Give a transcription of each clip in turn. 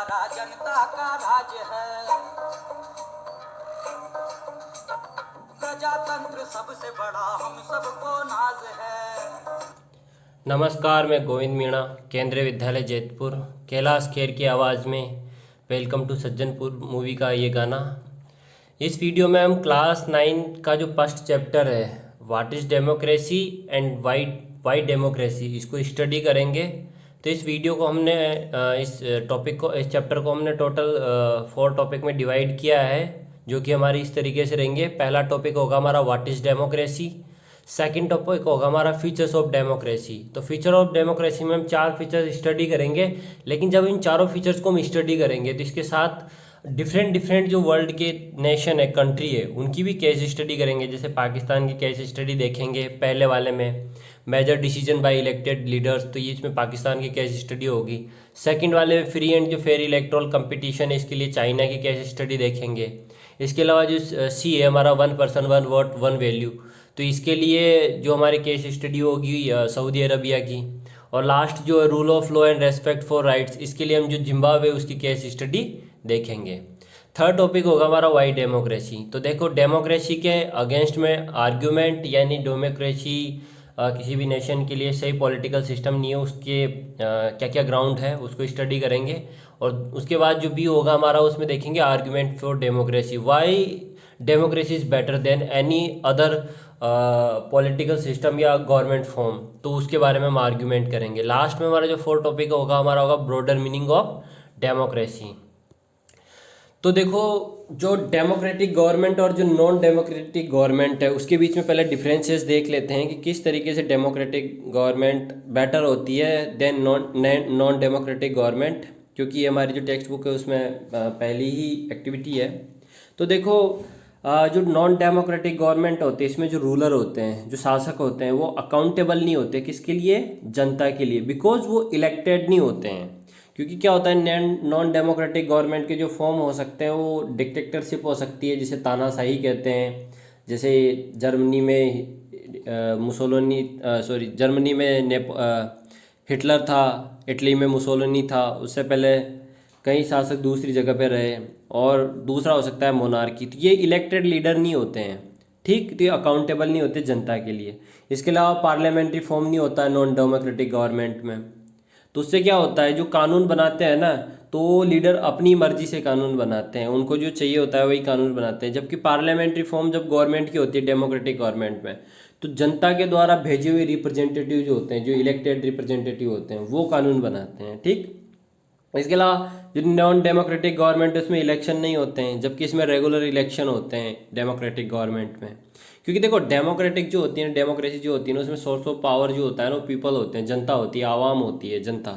हमारा जनता का राज है। प्रजातंत्र सबसे बड़ा हम सबको नाज है। नमस्कार, मैं गोविंद मीणा, केंद्रीय विद्यालय जैतपुर। कैलाश खेर की आवाज़ में वेलकम टू सज्जनपुर मूवी का ये गाना। इस वीडियो में हम क्लास 9 का जो फर्स्ट चैप्टर है, what is democracy and Y democracy, इसको स्टडी करेंगे। तो इस वीडियो को हमने इस टॉपिक को, इस चैप्टर को हमने टोटल 4 टॉपिक में डिवाइड किया है, जो कि हमारी इस तरीके से रहेंगे। पहला टॉपिक होगा हमारा what is democracy. Second topic होगा हमारा फीचर्स ऑफ डेमोक्रेसी। तो फीचर ऑफ डेमोक्रेसी में हम 4 फीचर्स स्टडी करेंगे, लेकिन जब इन चारों फीचर्स को हम स्टडी करेंगे तो इसके साथ डिफरेंट डिफरेंट जो वर्ल्ड के नेशन है, कंट्री है, उनकी भी केस स्टडी करेंगे। जैसे पाकिस्तान की केस स्टडी देखेंगे पहले वाले में, major decision by elected leaders, तो ये इसमें पाकिस्तान की केस स्टडी होगी। सेकंड वाले में फ्री एंड जो फेयर इलेक्टोरल कंपटीशन है, इसके लिए चाइना की केस स्टडी देखेंगे। इसके अलावा जो सी है हमारा, one person one vote one value, तो इसके लिए जो हमारी केस स्टडी होगी सऊदी अरबिया की। और लास्ट जो है rule of law and respect for rights, इसके लिए हम जो जिम्बाब्वे उसकी केस स्टडी देखेंगे। थर्ड टॉपिक होगा हमारा वाई डेमोक्रेसी। तो देखो, डेमोक्रेसी के अगेंस्ट में आर्ग्यूमेंट, यानी डेमोक्रेसी किसी भी नेशन के लिए सही पॉलिटिकल सिस्टम नहीं है, उसके क्या क्या ग्राउंड है उसको स्टडी करेंगे। और उसके बाद जो भी होगा हमारा, उसमें देखेंगे argument for democracy, Y democracy is better than any other political system या गवर्नमेंट फॉर्म, तो उसके बारे में हम आर्ग्यूमेंट करेंगे। लास्ट में हमारा जो फोर्थ टॉपिक होगा हमारा होगा ब्रॉडर मीनिंग ऑफ डेमोक्रेसी। तो देखो, जो डेमोक्रेटिक गवर्नमेंट और जो नॉन डेमोक्रेटिक गवर्नमेंट है, उसके बीच में पहले डिफरेंसेस देख लेते हैं कि किस तरीके से डेमोक्रेटिक गवर्नमेंट बेटर होती है देन नॉन डेमोक्रेटिक गवर्नमेंट, क्योंकि ये हमारी जो टेक्स्ट बुक है उसमें पहली ही एक्टिविटी है। तो देखो, जो नॉन डेमोक्रेटिक गवर्नमेंट होते हैं, इसमें जो रूलर होते हैं, जो शासक होते हैं, वो अकाउंटेबल नहीं होते। किसके लिए? जनता के लिए, बिकॉज वो इलेक्टेड नहीं होते हैं। क्योंकि क्या होता है, नॉन डेमोक्रेटिक गवर्नमेंट के जो फॉर्म हो सकते हैं वो डिक्टेटरशिप हो सकती है, जिसे तानाशाही कहते हैं। जैसे जर्मनी में मुसोलिनी, जर्मनी में हिटलर था, इटली में मुसोलिनी था, उससे पहले कई शासक दूसरी जगह पे रहे। और दूसरा हो सकता है मोनार्की। तो ये इलेक्टेड लीडर नहीं होते हैं, ठीक, तो ये अकाउंटेबल नहीं होते जनता के लिए। इसके अलावा पार्लियामेंट्री फॉर्म नहीं होता है नॉन डेमोक्रेटिक गवर्नमेंट में। तो उससे क्या होता है, जो कानून बनाते हैं ना, तो लीडर अपनी मर्जी से कानून बनाते हैं, उनको जो चाहिए होता है वही कानून बनाते हैं। जबकि पार्लियामेंट्री फॉर्म जब गवर्नमेंट की होती है, डेमोक्रेटिक गवर्नमेंट में, तो जनता के द्वारा भेजे हुए रिप्रेजेंटेटिव जो होते हैं, जो इलेक्टेड रिप्रेजेंटेटिव होते हैं, वो कानून बनाते हैं, ठीक। इसके अलावा जो नॉन डेमोक्रेटिक गवर्नमेंट, उसमें इलेक्शन नहीं होते हैं, जबकि इसमें रेगुलर इलेक्शन होते हैं डेमोक्रेटिक गवर्नमेंट में। क्योंकि देखो, डेमोक्रेटिक जो होती है, डेमोक्रेसी जो होती है ना, उसमें सोर्स ऑफ पावर जो होता है ना, वो पीपल होते हैं, जनता होती है, आवाम होती है, जनता,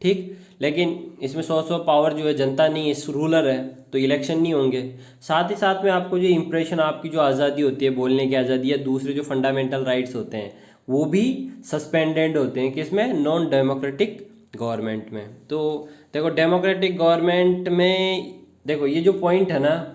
ठीक। लेकिन इसमें सोर्स ऑफ पावर जो है जनता नहीं है, रूलर है, तो इलेक्शन नहीं होंगे। साथ ही साथ में आपको जो इम्प्रेशन, आपकी जो आज़ादी होती है, बोलने की आज़ादी या दूसरे जो फंडामेंटल राइट्स होते हैं, वो भी सस्पेंडेड होते हैं। किसमें? नॉन डेमोक्रेटिक गवर्नमेंट में। तो देखो, डेमोक्रेटिक गवर्नमेंट में देखो, ये जो पॉइंट है ना,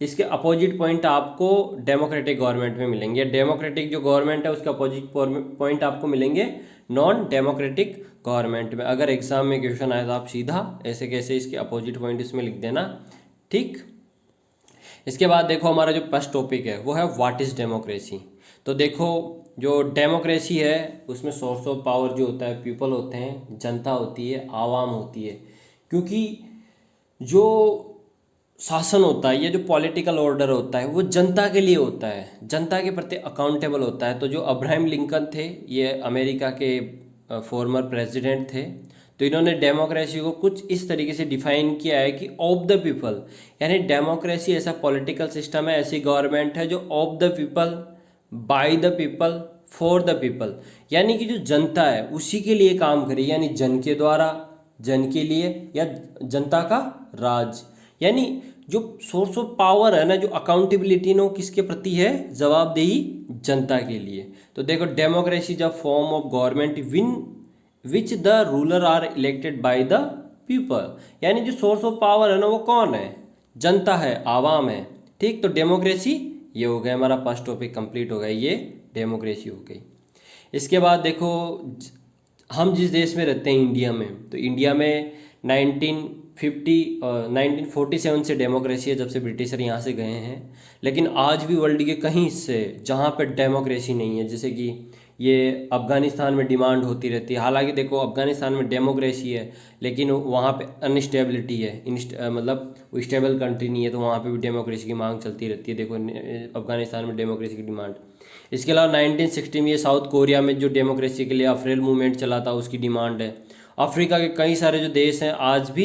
इसके अपोजिट पॉइंट आपको डेमोक्रेटिक गवर्नमेंट में मिलेंगे। डेमोक्रेटिक जो गवर्नमेंट है उसके अपोजिट पॉइंट आपको मिलेंगे नॉन डेमोक्रेटिक गवर्नमेंट में। अगर एग्जाम में क्वेश्चन आए तो आप सीधा ऐसे कैसे इसके अपोजिट पॉइंट इसमें लिख देना, ठीक। इसके बाद देखो, हमारा जो फर्स्ट टॉपिक है वो है व्हाट इज़ डेमोक्रेसी। तो देखो, जो डेमोक्रेसी है उसमें सोर्स ऑफ पावर जो होता है, पीपल होते हैं, जनता होती है, आवाम होती है। क्योंकि जो शासन होता है या जो पॉलिटिकल ऑर्डर होता है वो जनता के लिए होता है, जनता के प्रति अकाउंटेबल होता है। तो जो अब्राहम लिंकन थे, ये अमेरिका के फॉर्मर प्रेसिडेंट थे, तो इन्होंने डेमोक्रेसी को कुछ इस तरीके से डिफाइन किया है कि ऑफ द पीपल, यानी डेमोक्रेसी ऐसा पॉलिटिकल सिस्टम है, ऐसी गवर्नमेंट है जो of the people, bye the people, for the people, यानी कि जो जनता है उसी के लिए काम करे, यानी जन के द्वारा, जन के लिए, या जनता का राज। यानी जो सोर्स ऑफ पावर है ना, जो अकाउंटेबिलिटी ना, वो किसके प्रति है? जवाबदेही जनता के लिए। तो देखो, democracy is a form of government which the ruler are elected by the people. यानी जो सोर्स ऑफ पावर है ना, वो कौन है? जनता है, आवाम है, ठीक। तो डेमोक्रेसी ये हो गया हमारा फर्स्ट टॉपिक, कंप्लीट हो गया, ये डेमोक्रेसी हो गई। इसके बाद देखो, हम जिस देश में रहते हैं, इंडिया में, तो इंडिया में 1947 से डेमोक्रेसी है, जब से ब्रिटिशर यहाँ से गए हैं। लेकिन आज भी वर्ल्ड के कहीं हिस्से जहाँ पर डेमोक्रेसी नहीं है, जैसे कि ये अफ़गानिस्तान में डिमांड होती रहती है। हालांकि देखो अफ़गानिस्तान में डेमोक्रेसी है लेकिन वहाँ पे अनस्टेबिलिटी है, मतलब वो स्टेबल कंट्री नहीं है, तो वहाँ पे भी डेमोक्रेसी की मांग चलती रहती है। देखो अफ़गानिस्तान में डेमोक्रेसी की डिमांड। इसके अलावा 1960 में ये साउथ कोरिया में जो डेमोक्रेसी के लिए अफ्रेल मूवमेंट चला था, उसकी डिमांड है। अफ्रीका के कई सारे जो देश हैं आज भी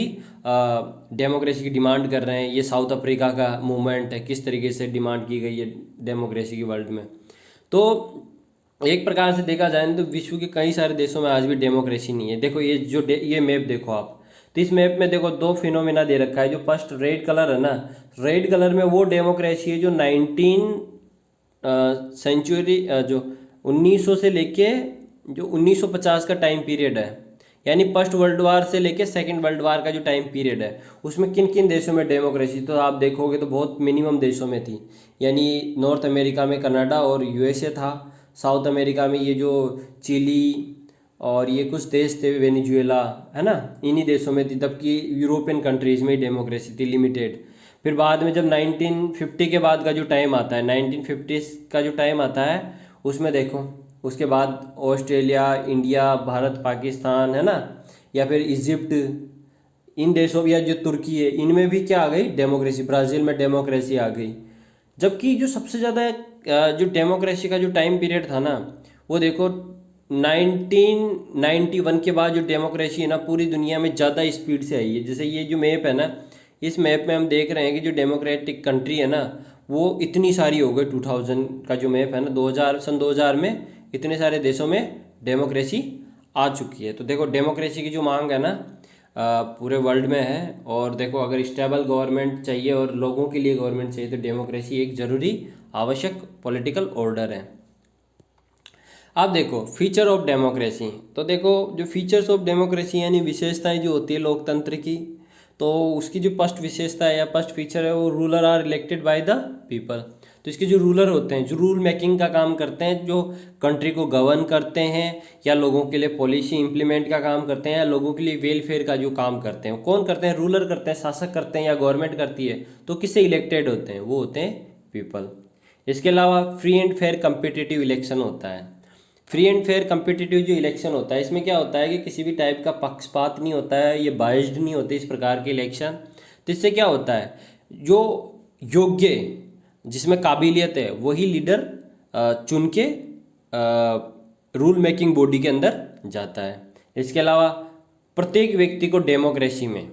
डेमोक्रेसी की डिमांड कर रहे हैं। ये साउथ अफ्रीका का मूवमेंट है, किस तरीके से डिमांड की गई है डेमोक्रेसी की वर्ल्ड में। तो एक प्रकार से देखा जाए तो विश्व के कई सारे देशों में आज भी डेमोक्रेसी नहीं है। देखो ये मैप देखो आप, तो इस मैप में देखो दो फिनोमेना दे रखा है। जो फर्स्ट रेड कलर है ना, रेड कलर में वो डेमोक्रेसी है जो 19 सेंचुरी जो 1900 से लेके जो 1950 का टाइम पीरियड है, यानी फर्स्ट वर्ल्ड वार से लेके सेकंड वर्ल्ड वार का जो टाइम पीरियड है, उसमें किन किन देशों में डेमोक्रेसी, तो आप देखोगे तो बहुत मिनिमम देशों में थी। यानी नॉर्थ अमेरिका में कनाडा और यूएसए था, साउथ अमेरिका में ये जो चिली और ये कुछ देश थे, वेनेजुएला, है ना, इन्हीं देशों में थी। तबकि यूरोपियन कंट्रीज़ में ही डेमोक्रेसी थी, लिमिटेड। फिर बाद में जब 1950 के बाद का जो टाइम आता है, 1950 का जो टाइम आता है, उसमें देखो उसके बाद ऑस्ट्रेलिया, इंडिया, भारत, पाकिस्तान, है ना, या फिर इजिप्ट, इन देशों, या जो तुर्की है, इनमें भी क्या आ गई डेमोक्रेसी। ब्राज़ील में डेमोक्रेसी आ गई। जबकि जो सबसे ज़्यादा जो डेमोक्रेसी का जो टाइम पीरियड था ना, वो देखो 1991 के बाद जो डेमोक्रेसी है ना, पूरी दुनिया में ज़्यादा स्पीड से आई है। जैसे ये जो मैप है ना, इस मैप में हम देख रहे हैं कि जो डेमोक्रेटिक कंट्री है ना, वो इतनी सारी हो गई। 2000 का जो मैप है ना, 2000 में इतने सारे देशों में डेमोक्रेसी आ चुकी है। तो देखो डेमोक्रेसी की जो मांग है ना पूरे वर्ल्ड में है। और देखो अगर स्टेबल गवर्नमेंट चाहिए और लोगों के लिए गवर्नमेंट चाहिए, तो डेमोक्रेसी एक ज़रूरी आवश्यक पॉलिटिकल ऑर्डर है। अब देखो फीचर ऑफ डेमोक्रेसी, तो देखो जो फीचर्स ऑफ डेमोक्रेसी यानी विशेषताएं जो होती है लोकतंत्र की, तो उसकी जो फर्स्ट विशेषता है या फर्स्ट फीचर है वो ruler are elected by the people. तो इसके जो रूलर होते हैं, जो रूल मेकिंग का काम करते हैं, जो कंट्री को गवर्न करते हैं या लोगों के लिए पॉलिसी इंप्लीमेंट का काम करते हैं या लोगों के लिए वेलफेयर का जो काम करते हैं, कौन करते हैं? रूलर करते हैं, शासक करते हैं या गवर्नमेंट करती है। तो किससे इलेक्टेड होते हैं? वो होते हैं पीपल। इसके अलावा free and fair competitive election होता है। फ्री एंड फेयर कम्पिटिटिव जो इलेक्शन होता है, इसमें क्या होता है कि किसी भी टाइप का पक्षपात नहीं होता है, ये बाइज्ड नहीं होते इस प्रकार के इलेक्शन। तो इससे क्या होता है, जो योग्य, जिसमें काबिलियत है, वही लीडर चुन के रूल मेकिंग बॉडी के अंदर जाता है। इसके अलावा प्रत्येक व्यक्ति को डेमोक्रेसी में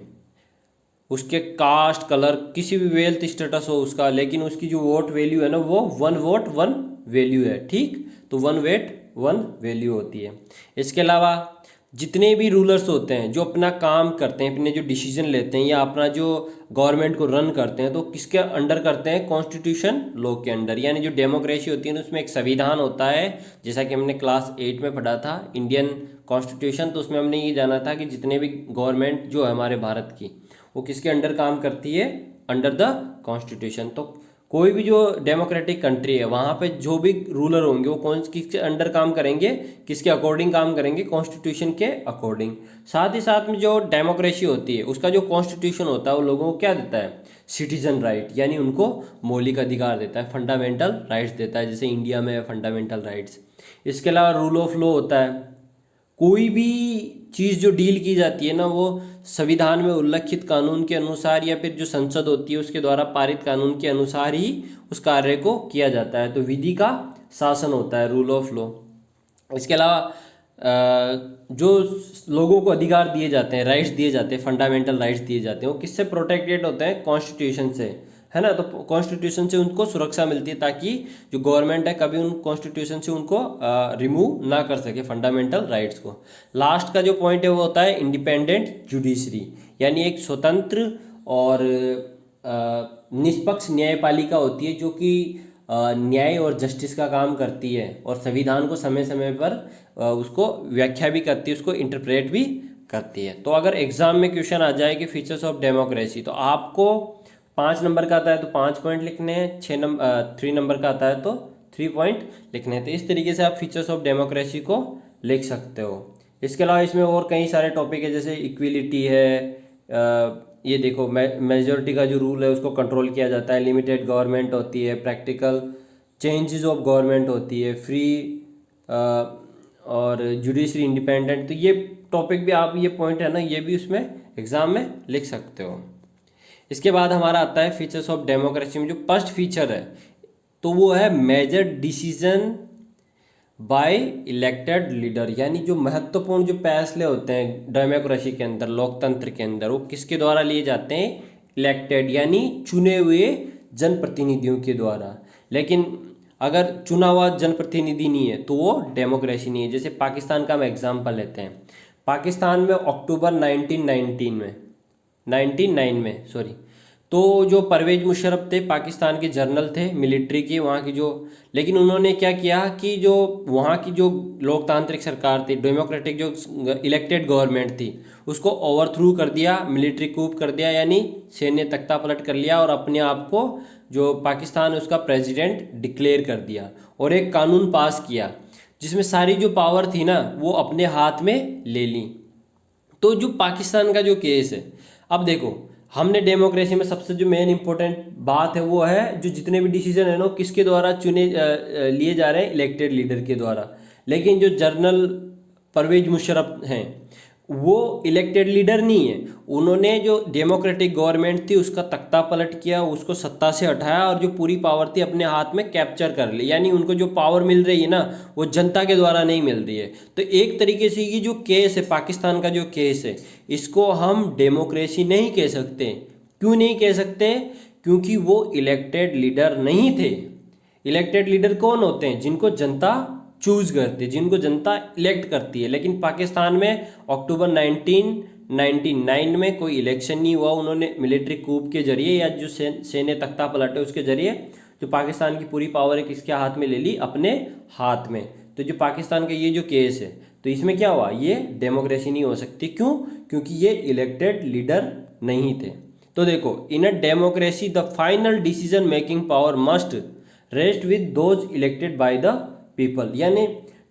उसके कास्ट, कलर, किसी भी वेल्थ स्टेटस हो उसका, लेकिन उसकी जो वोट वैल्यू है ना, वो 1 वोट 1 वैल्यू है। ठीक, तो 1 वोट 1 वैल्यू होती है। इसके अलावा जितने भी रूलर्स होते हैं जो अपना काम करते हैं, अपने जो डिसीजन लेते हैं या अपना जो गवर्नमेंट को रन करते हैं, तो किसके अंडर करते हैं? कॉन्स्टिट्यूशन लॉ के अंडर। यानी जो डेमोक्रेसी होती है ना, उसमें एक संविधान होता है, जैसा कि हमने क्लास 8 में पढ़ा था इंडियन कॉन्स्टिट्यूशन। तो उसमें हमने ये जाना था कि जितने भी गवर्नमेंट जो है हमारे भारत की, वो किसके अंडर काम करती है? Under the constitution. तो कोई भी जो डेमोक्रेटिक कंट्री है, वहाँ पे जो भी रूलर होंगे वो किसके अंडर काम करेंगे? किसके अकॉर्डिंग काम करेंगे? कॉन्स्टिट्यूशन के अकॉर्डिंग। साथ ही साथ में जो डेमोक्रेसी होती है, उसका जो कॉन्स्टिट्यूशन होता है, वो लोगों को क्या देता है? सिटीजन राइट, यानी उनको मौलिक अधिकार देता है, फंडामेंटल राइट्स देता है, जैसे इंडिया में फंडामेंटल राइट्स। इसके अलावा रूल ऑफ लॉ होता है। कोई भी चीज़ जो डील की जाती है ना, वो संविधान में उल्लिखित कानून के अनुसार या फिर जो संसद होती है उसके द्वारा पारित कानून के अनुसार ही उस कार्य को किया जाता है। तो विधि का शासन होता है, रूल ऑफ लॉ। इसके अलावा जो लोगों को अधिकार दिए जाते हैं, राइट्स दिए जाते हैं, फंडामेंटल राइट्स दिए जाते हैं, वो किससे प्रोटेक्टेड होते हैं? कॉन्स्टिट्यूशन से, है ना। तो कॉन्स्टिट्यूशन से उनको सुरक्षा मिलती है, ताकि जो गवर्नमेंट है कभी उन कॉन्स्टिट्यूशन से उनको रिमूव ना कर सके फंडामेंटल राइट्स को। लास्ट का जो पॉइंट है वो होता है इंडिपेंडेंट जुडिशरी, यानी एक स्वतंत्र और निष्पक्ष न्यायपालिका होती है, जो कि न्याय और जस्टिस का काम करती है और संविधान को समय समय पर उसको व्याख्या भी करती है, उसको इंटरप्रेट भी करती है। तो अगर एग्जाम में क्वेश्चन आ जाए कि फीचर्स ऑफ डेमोक्रेसी, तो आपको 5 नंबर का आता है तो 5 पॉइंट लिखने हैं, 3 नंबर का आता है तो 3 पॉइंट लिखने हैं। तो इस तरीके से आप फीचर्स ऑफ डेमोक्रेसी को लिख सकते हो। इसके अलावा इसमें और कई सारे टॉपिक है, जैसे इक्विलिटी है, ये देखो मेजॉरिटी का जो रूल है उसको कंट्रोल किया जाता है, लिमिटेड गवर्नमेंट होती है, प्रैक्टिकल चेंजेस ऑफ गवर्नमेंट होती है, फ्री और जुडिशरी इंडिपेंडेंट। तो ये टॉपिक भी आप, ये पॉइंट है ना, ये भी उसमें एग्जाम में लिख सकते हो। इसके बाद हमारा आता है फीचर्स ऑफ डेमोक्रेसी में जो फर्स्ट फीचर है तो वो है major decision by elected leader, यानी जो महत्वपूर्ण जो फैसले होते हैं डेमोक्रेसी के अंदर, लोकतंत्र के अंदर, वो किसके द्वारा लिए जाते हैं? इलेक्टेड, यानी चुने हुए जनप्रतिनिधियों के द्वारा। लेकिन अगर चुना हुआ जनप्रतिनिधि नहीं है तो वो डेमोक्रेसी नहीं है। जैसे पाकिस्तान का हम एग्जाम्पल लेते हैं। पाकिस्तान में अक्टूबर 1909 में सॉरी, तो जो परवेज मुशर्रफ थे, पाकिस्तान के जनरल थे मिलिट्री की वहाँ की जो, लेकिन उन्होंने क्या किया कि जो वहाँ की जो लोकतांत्रिक सरकार थी, डेमोक्रेटिक जो इलेक्टेड गवर्नमेंट थी, उसको ओवरथ्रू कर दिया, मिलिट्री कूप कर दिया, यानी सैन्य तख्ता पलट कर लिया और अपने आप को जो पाकिस्तान उसका प्रेसिडेंट डिक्लेयर कर दिया और एक कानून पास किया जिसमें सारी जो पावर थी ना वो अपने हाथ में ले ली। तो जो पाकिस्तान का जो केस है, अब देखो हमने डेमोक्रेसी में सबसे जो मेन इंपॉर्टेंट बात है वो है जो जितने भी डिसीजन है ना किसके द्वारा चुने लिए जा रहे हैं? इलेक्टेड लीडर के द्वारा। लेकिन जो जनरल परवेज मुशर्रफ हैं वो इलेक्टेड लीडर नहीं है, उन्होंने जो डेमोक्रेटिक गवर्नमेंट थी उसका तख्ता पलट किया, उसको सत्ता से हटाया और जो पूरी पावर थी अपने हाथ में कैप्चर कर ली। यानी उनको जो पावर मिल रही है ना वो जनता के द्वारा नहीं मिल रही है। तो एक तरीके से ये जो केस है, पाकिस्तान का जो केस है, इसको हम डेमोक्रेसी नहीं कह सकते। क्यों नहीं कह सकते? क्योंकि वो इलेक्टेड लीडर नहीं थे। इलेक्टेड लीडर कौन होते हैं? जिनको जनता चूज करती है, जिनको जनता इलेक्ट करती है। लेकिन पाकिस्तान में अक्टूबर 1999 में कोई इलेक्शन नहीं हुआ। उन्होंने मिलिट्री कूप के जरिए या जो सैन्य तख्ता पलटे उसके जरिए जो पाकिस्तान की पूरी पावर है किसके हाथ में ले ली? अपने हाथ में। तो जो पाकिस्तान का ये जो केस है तो इसमें क्या हुआ? ये डेमोक्रेसी नहीं हो सकती। क्यों? क्योंकि ये इलेक्टेड लीडर नहीं थे। तो देखो, in a democracy the final decision making power must rest with those elected by the people. यानी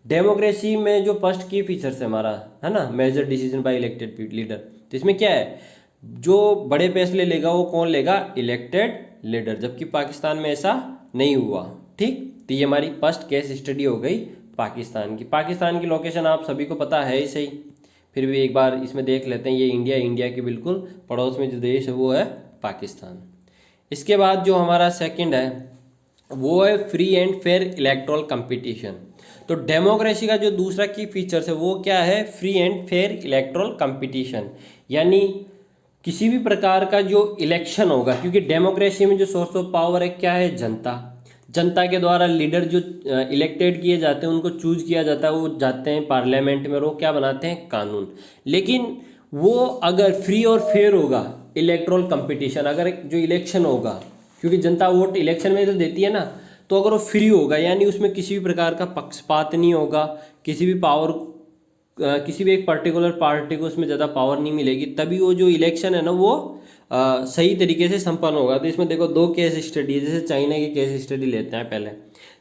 डेमोक्रेसी में जो फर्स्ट की फीचर्स है हमारा, है ना, major decision by elected leader, तो इसमें क्या है? जो बड़े फैसले लेगा वो कौन लेगा? Elected leader. जबकि पाकिस्तान में ऐसा नहीं हुआ। ठीक, तो ये हमारी फर्स्ट केस स्टडी हो गई पाकिस्तान की। पाकिस्तान की लोकेशन आप सभी को पता है ही सही, फिर भी एक बार इसमें देख लेते हैं। ये इंडिया के बिल्कुल पड़ोस में जो देश है वो है पाकिस्तान। इसके बाद जो हमारा सेकंड है वो है free and fair electoral competition. तो डेमोक्रेसी का जो दूसरा की फीचर्स है वो क्या है? Free and fair electoral competition. यानी किसी भी प्रकार का जो इलेक्शन होगा, क्योंकि डेमोक्रेसी में जो सोर्स ऑफ पावर है क्या है? जनता। जनता के द्वारा लीडर जो इलेक्टेड किए जाते हैं, उनको चूज किया जाता है, वो जाते हैं पार्लियामेंट में, वो क्या बनाते हैं? कानून। लेकिन वो अगर फ्री और फेयर होगा इलेक्टोरल कंपटीशन, अगर जो इलेक्शन होगा, क्योंकि जनता वोट इलेक्शन में तो देती है ना, तो अगर वो फ्री होगा यानी उसमें किसी भी प्रकार का पक्षपात नहीं होगा, किसी भी पावर किसी भी एक पर्टिकुलर पार्टी को उसमें ज़्यादा पावर नहीं मिलेगी, तभी वो जो इलेक्शन है ना वो सही तरीके से संपन्न होगा। तो इसमें देखो दो केस स्टडी है। जैसे चाइना की केस स्टडी लेते हैं पहले।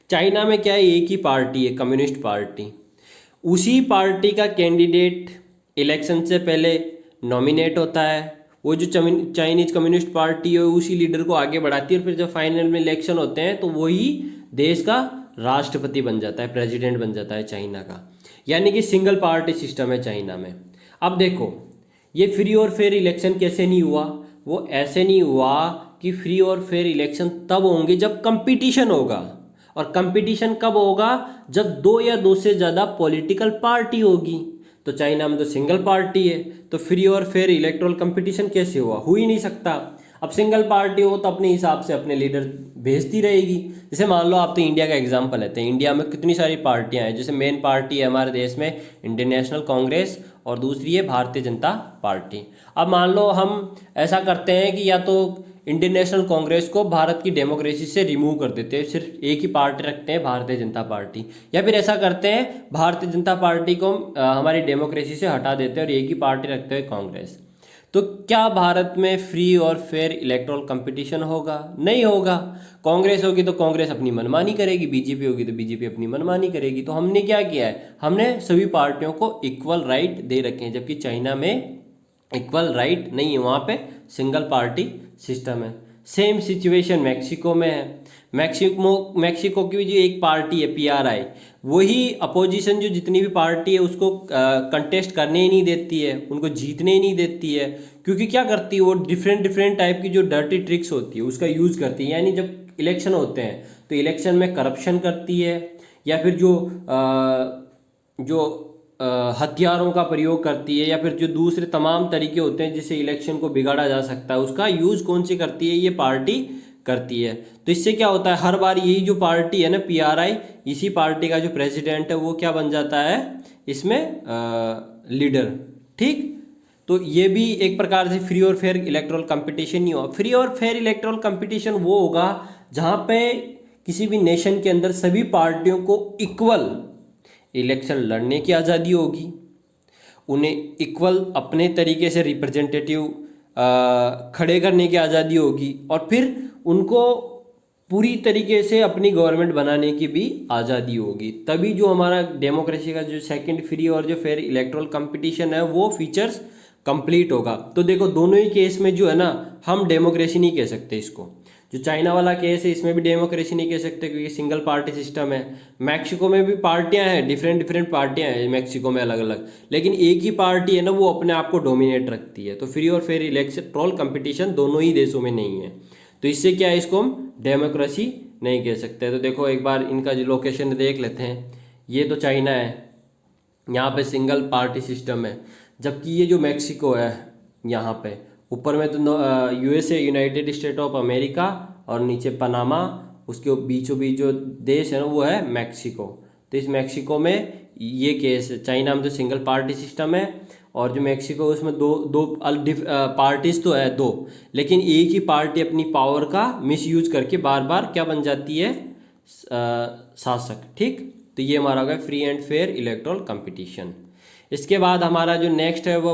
चाइना में क्या है? एक ही पार्टी है, कम्युनिस्ट पार्टी। उसी पार्टी का कैंडिडेट इलेक्शन से पहले नॉमिनेट होता है। वो जो चाइनीज कम्युनिस्ट पार्टी है उसी लीडर को आगे बढ़ाती है और फिर जब फाइनल में इलेक्शन होते हैं तो वही देश का राष्ट्रपति बन जाता है, प्रेसिडेंट बन जाता है चाइना का। यानी कि सिंगल पार्टी सिस्टम है चाइना में। अब देखो ये फ्री और फेयर इलेक्शन कैसे नहीं हुआ? वो ऐसे नहीं हुआ कि फ्री और फेयर इलेक्शन तब होंगे जब कंपटीशन होगा। और कंपटीशन कब होगा? जब दो या दो से ज़्यादा पॉलिटिकल पार्टी होगी। तो चाइना में तो सिंगल पार्टी है, तो फ्री और फेयर इलेक्टोरल कंपटीशन कैसे हुआ? हो ही नहीं सकता। अब सिंगल पार्टी हो तो अपने हिसाब से अपने लीडर भेजती रहेगी। जैसे मान लो आप तो इंडिया का एग्जांपल लेते हैं। इंडिया में कितनी सारी पार्टियां हैं। जैसे मेन पार्टी है हमारे देश में इंडियन नेशनल कांग्रेस और दूसरी है भारतीय जनता पार्टी। अब मान लो हम ऐसा करते हैं कि या तो इंडियन नेशनल कांग्रेस को भारत की डेमोक्रेसी से रिमूव कर देते हैं, सिर्फ एक ही पार्टी रखते हैं भारतीय जनता पार्टी, या फिर ऐसा करते हैं भारतीय जनता पार्टी को हमारी डेमोक्रेसी से हटा देते हैं और एक ही पार्टी रखते हैं कांग्रेस। तो क्या भारत में फ्री और फेयर इलेक्टोरल कंपटीशन होगा? नहीं होगा। कांग्रेस होगी तो कांग्रेस अपनी मनमानी करेगी, बीजेपी होगी तो बीजेपी अपनी मनमानी करेगी। तो हमने क्या किया है? हमने सभी पार्टियों को इक्वल राइट दे रखे हैं। जबकि चाइना में इक्वल राइट नहीं है, वहाँ पे सिंगल पार्टी सिस्टम है। सेम सिचुएशन मैक्सिको में है। मैक्सिको की भी जो एक पार्टी है PRI, वही अपोजिशन जो जितनी भी पार्टी है उसको कंटेस्ट करने ही नहीं देती है, उनको जीतने ही नहीं देती है। क्योंकि क्या करती है वो, डिफरेंट डिफरेंट टाइप की जो डर्टी ट्रिक्स होती है उसका यूज़ करती है। यानी जब इलेक्शन होते हैं तो इलेक्शन में करप्शन करती है, या फिर जो हथियारों का प्रयोग करती है, या फिर जो दूसरे तमाम तरीके होते हैं जिससे इलेक्शन को बिगाड़ा जा सकता है, उसका यूज़ कौन सी करती है, ये पार्टी करती है। तो इससे क्या होता है, हर बार यही जो पार्टी है ना PRI, इसी पार्टी का जो प्रेसिडेंट है वो क्या बन जाता है इसमें, लीडर। ठीक, तो ये भी एक प्रकार से फ्री और फेयर इलेक्टोरल कंपटीशन ही होगा। फ्री और फेयर इलेक्टोरल कंपटीशन वो होगा जहाँ पे किसी भी नेशन के अंदर सभी पार्टियों को इक्वल इलेक्शन लड़ने की आज़ादी होगी, उन्हें इक्वल अपने तरीके से रिप्रेजेंटेटिव खड़े करने की आज़ादी होगी, और फिर उनको पूरी तरीके से अपनी गवर्नमेंट बनाने की भी आज़ादी होगी। तभी जो हमारा डेमोक्रेसी का जो सेकंड फ्री और जो फेयर इलेक्टोरल कंपटीशन है वो फीचर्स कंप्लीट होगा। तो देखो दोनों ही केस में जो है ना, हम डेमोक्रेसी नहीं कह सकते इसको। जो चाइना वाला केस है इसमें भी डेमोक्रेसी नहीं कह सकते क्योंकि सिंगल पार्टी सिस्टम है। मैक्सिको में भी पार्टियां हैं, डिफरेंट डिफरेंट पार्टियां हैं मैक्सिको में अलग अलग, लेकिन एक ही पार्टी है ना वो अपने आप को डोमिनेट रखती है। तो फ्री और फेयर इलेक्टोरल कंपटीशन दोनों ही देशों में नहीं है, तो इससे क्या है, इसको हम डेमोक्रेसी नहीं कह सकते। तो देखो एक बार इनका जो लोकेशन देख लेते हैं। ये तो चाइना है, यहाँ पे सिंगल पार्टी सिस्टम है, जबकि ये जो मैक्सिको है यहाँ पे ऊपर में तो USA United state of America, और नीचे पनामा, उसके बीचों बीच जो देश है ना वो है मैक्सिको। तो इस मैक्सिको में ये केस है, चाइना में तो सिंगल पार्टी सिस्टम है, और जो मैक्सिको उसमें दो पार्टीज तो है दो, लेकिन एक ही पार्टी अपनी पावर का मिसयूज करके बार बार क्या बन जाती है, शासक। ठीक, तो ये हमारा हो गया free and fair electoral competition. इसके बाद हमारा जो नेक्स्ट है वो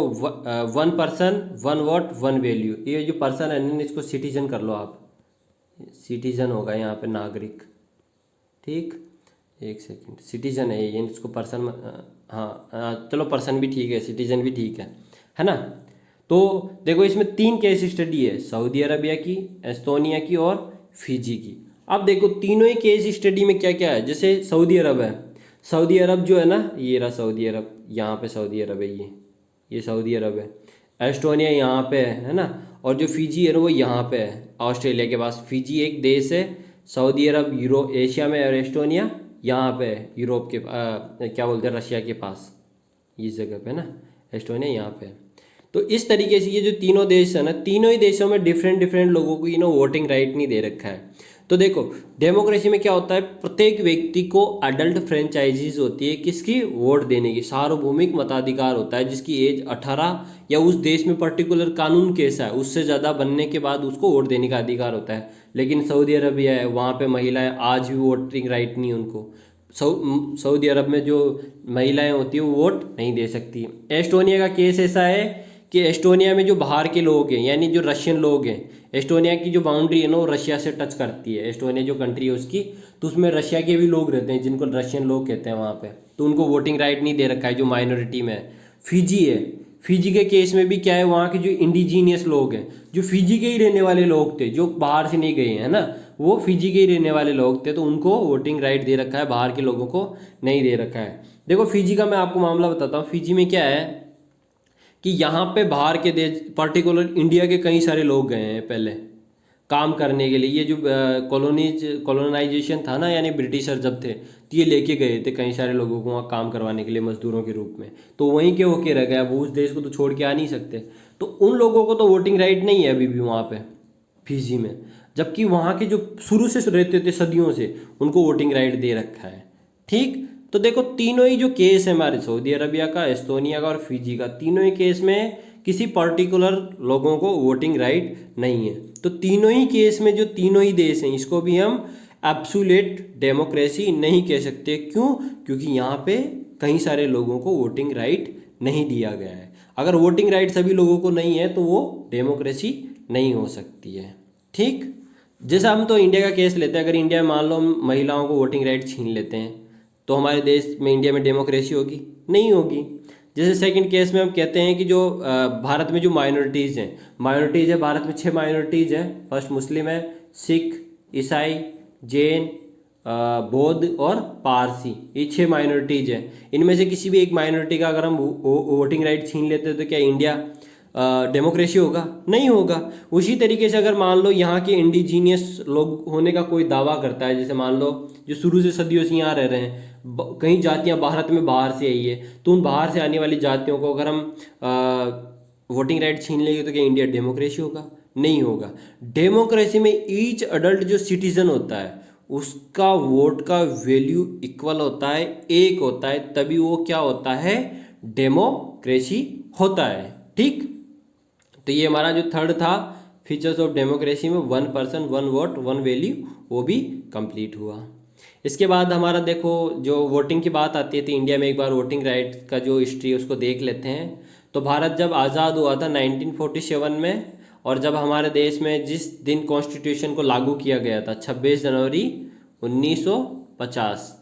1 पर्सन 1 वोट 1 वैल्यू। ये जो पर्सन है इसको सिटीजन कर लो आप, सिटीजन होगा यहाँ पे नागरिक। ठीक, एक सेकंड, सिटीजन है ये, इसको पर्सन, हाँ चलो पर्सन भी ठीक है, सिटीजन भी ठीक है ना। तो देखो इसमें 3 केस स्टडी है, सऊदी अरबिया की, एस्टोनिया की और फिजी की। अब देखो तीनों ही केस स्टडी में क्या क्या है। जैसे सऊदी अरब है, सऊदी अरब जो है ना, ये रहा सऊदी अरब, यहाँ पे सऊदी अरब है, ये सऊदी अरब है। एस्टोनिया यहाँ पे है ना, और जो फिजी है ना वो यहाँ पे है, ऑस्ट्रेलिया के पास। फिजी एक देश है, सऊदी अरब एशिया में, और एस्टोनिया यहाँ पे है यूरोप के क्या बोलते हैं, रशिया के पास, इस जगह पे ना एस्टोनिया यहाँ पे है। तो इस तरीके से ये जो तीनों देश है ना, तीनों ही देशों में डिफरेंट डिफरेंट लोगों को वोटिंग राइट नहीं दे रखा है। तो देखो डेमोक्रेसी में क्या होता है, प्रत्येक व्यक्ति को अडल्ट फ्रेंचाइजीज होती है किसकी, वोट देने की, सार्वभौमिक मताधिकार होता है, जिसकी एज 18 या उस देश में पर्टिकुलर कानून कैसा है उससे ज़्यादा बनने के बाद उसको वोट देने का अधिकार होता है। लेकिन सऊदी अरबिया है, वहाँ पे महिलाएं आज भी वोटिंग राइट नहीं उनको। सऊदी अरब में जो महिलाएं होती है वो वोट नहीं दे सकती। एस्टोनिया का केस ऐसा है कि एस्टोनिया में जो बाहर के लोग हैं, यानी जो रशियन लोग हैं, एस्टोनिया की जो बाउंड्री है ना वो रशिया से टच करती है। एस्टोनिया जो कंट्री है उसकी, तो उसमें रशिया के भी लोग रहते हैं जिनको रशियन लोग कहते हैं वहाँ पे, तो उनको वोटिंग राइट नहीं दे रखा है, जो माइनॉरिटी में है। फिजी है, फिजी के केस में भी क्या है, वहाँ के जो इंडिजीनियस लोग हैं, जो फिजी के ही रहने वाले लोग थे, जो बाहर से नहीं गए हैं ना, वो फिजी के ही रहने वाले लोग थे, तो उनको वोटिंग राइट दे रखा है, बाहर के लोगों को नहीं दे रखा है। देखो फिजी का मैं आपको मामला बताता हूँ। फिजी में क्या है कि यहाँ पे बाहर के देश, पर्टिकुलर इंडिया के कई सारे लोग गए हैं पहले काम करने के लिए। ये जो कॉलोनाइजेशन था ना, यानी ब्रिटिशर जब थे तो ये लेके गए थे कई सारे लोगों को वहाँ काम करवाने के लिए मजदूरों के रूप में, तो वहीं के होके रह गया, वो उस देश को तो छोड़ के आ नहीं सकते। तो उन लोगों को तो वोटिंग राइट नहीं है अभी भी वहाँ पे फिजी में, जबकि वहाँ के जो शुरू से रहते थे सदियों से, उनको वोटिंग राइट दे रखा है। ठीक, तो देखो तीनों ही जो केस है हमारे, सऊदी अरबिया का, एस्टोनिया का और फिजी का, तीनों ही केस में किसी पर्टिकुलर लोगों को वोटिंग राइट नहीं है। तो तीनों ही केस में जो तीनों ही देश हैं, इसको भी हम एब्सोल्यूट डेमोक्रेसी नहीं कह सकते। क्यों? क्योंकि यहाँ पे कई सारे लोगों को वोटिंग राइट नहीं दिया गया है। अगर वोटिंग राइट सभी लोगों को नहीं है तो वो डेमोक्रेसी नहीं हो सकती है। ठीक, जैसे हम तो इंडिया का केस लेते हैं, अगर इंडिया में मान लो हम महिलाओं को वोटिंग राइट छीन लेते हैं तो हमारे देश में, इंडिया में डेमोक्रेसी होगी? नहीं होगी। जैसे सेकंड केस में हम कहते हैं कि जो भारत में जो माइनॉरिटीज़ है भारत में 6 माइनॉरिटीज़ हैं। फर्स्ट मुस्लिम है, सिख, ईसाई, जैन, बौद्ध और पारसी, ये 6 माइनॉरिटीज़ हैं। इनमें से किसी भी एक माइनॉरिटी का अगर हम वोटिंग राइट छीन लेते हैं तो क्या इंडिया डेमोक्रेसी होगा? नहीं होगा। उसी तरीके से अगर मान लो यहाँ के इंडिजीनियस लोग होने का कोई दावा करता है, जैसे मान लो जो शुरू से सदियों से यहाँ रह रहे हैं, कई जातियाँ भारत में बाहर से आई है, तो उन बाहर से आने वाली जातियों को अगर हम वोटिंग राइट छीन लेंगे तो क्या इंडिया डेमोक्रेसी होगा? नहीं होगा। डेमोक्रेसी में ईच अडल्ट जो सिटीजन होता है उसका वोट का वैल्यू इक्वल होता है, एक होता है, तभी वो क्या होता है? डेमोक्रेसी होता है। ठीक, तो ये हमारा जो थर्ड था फीचर्स ऑफ डेमोक्रेसी में 1 पर्सन 1 वोट 1 वैल्यू, वो भी कंप्लीट हुआ। इसके बाद हमारा देखो जो वोटिंग की बात आती है तो इंडिया में एक बार वोटिंग राइट का जो हिस्ट्री है उसको देख लेते हैं। तो भारत जब आज़ाद हुआ था 1947 में, और जब हमारे देश में जिस दिन कॉन्स्टिट्यूशन को लागू किया गया था 26 जनवरी 1950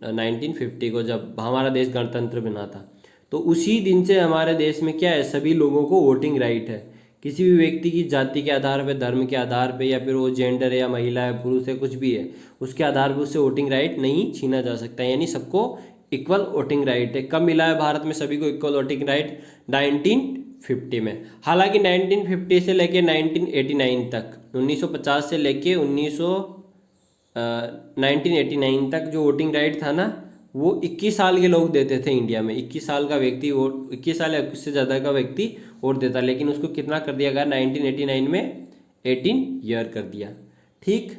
1950 को जब हमारा देश गणतंत्र बना था, तो उसी दिन से हमारे देश में क्या है? सभी लोगों को वोटिंग राइट है। किसी भी व्यक्ति की जाति के आधार पे, धर्म के आधार पे, या फिर वो जेंडर है या महिला है, पुरुष है, कुछ भी है, उसके आधार पर उससे वोटिंग राइट नहीं छीना जा सकता। यानी सबको इक्वल वोटिंग राइट है। कब मिला है भारत में सभी को इक्वल वोटिंग राइट? 1950 में। हालांकि 1950 से लेके 1989 तक, 1950 से लेके 1989 तक जो वोटिंग राइट था ना, वो 21 साल के लोग देते थे इंडिया में। 21 साल का व्यक्ति वोट, 21 साल या उससे ज़्यादा का व्यक्ति वोट देता, लेकिन उसको कितना कर दिया गया? 1989 में 18 ईयर कर दिया। ठीक,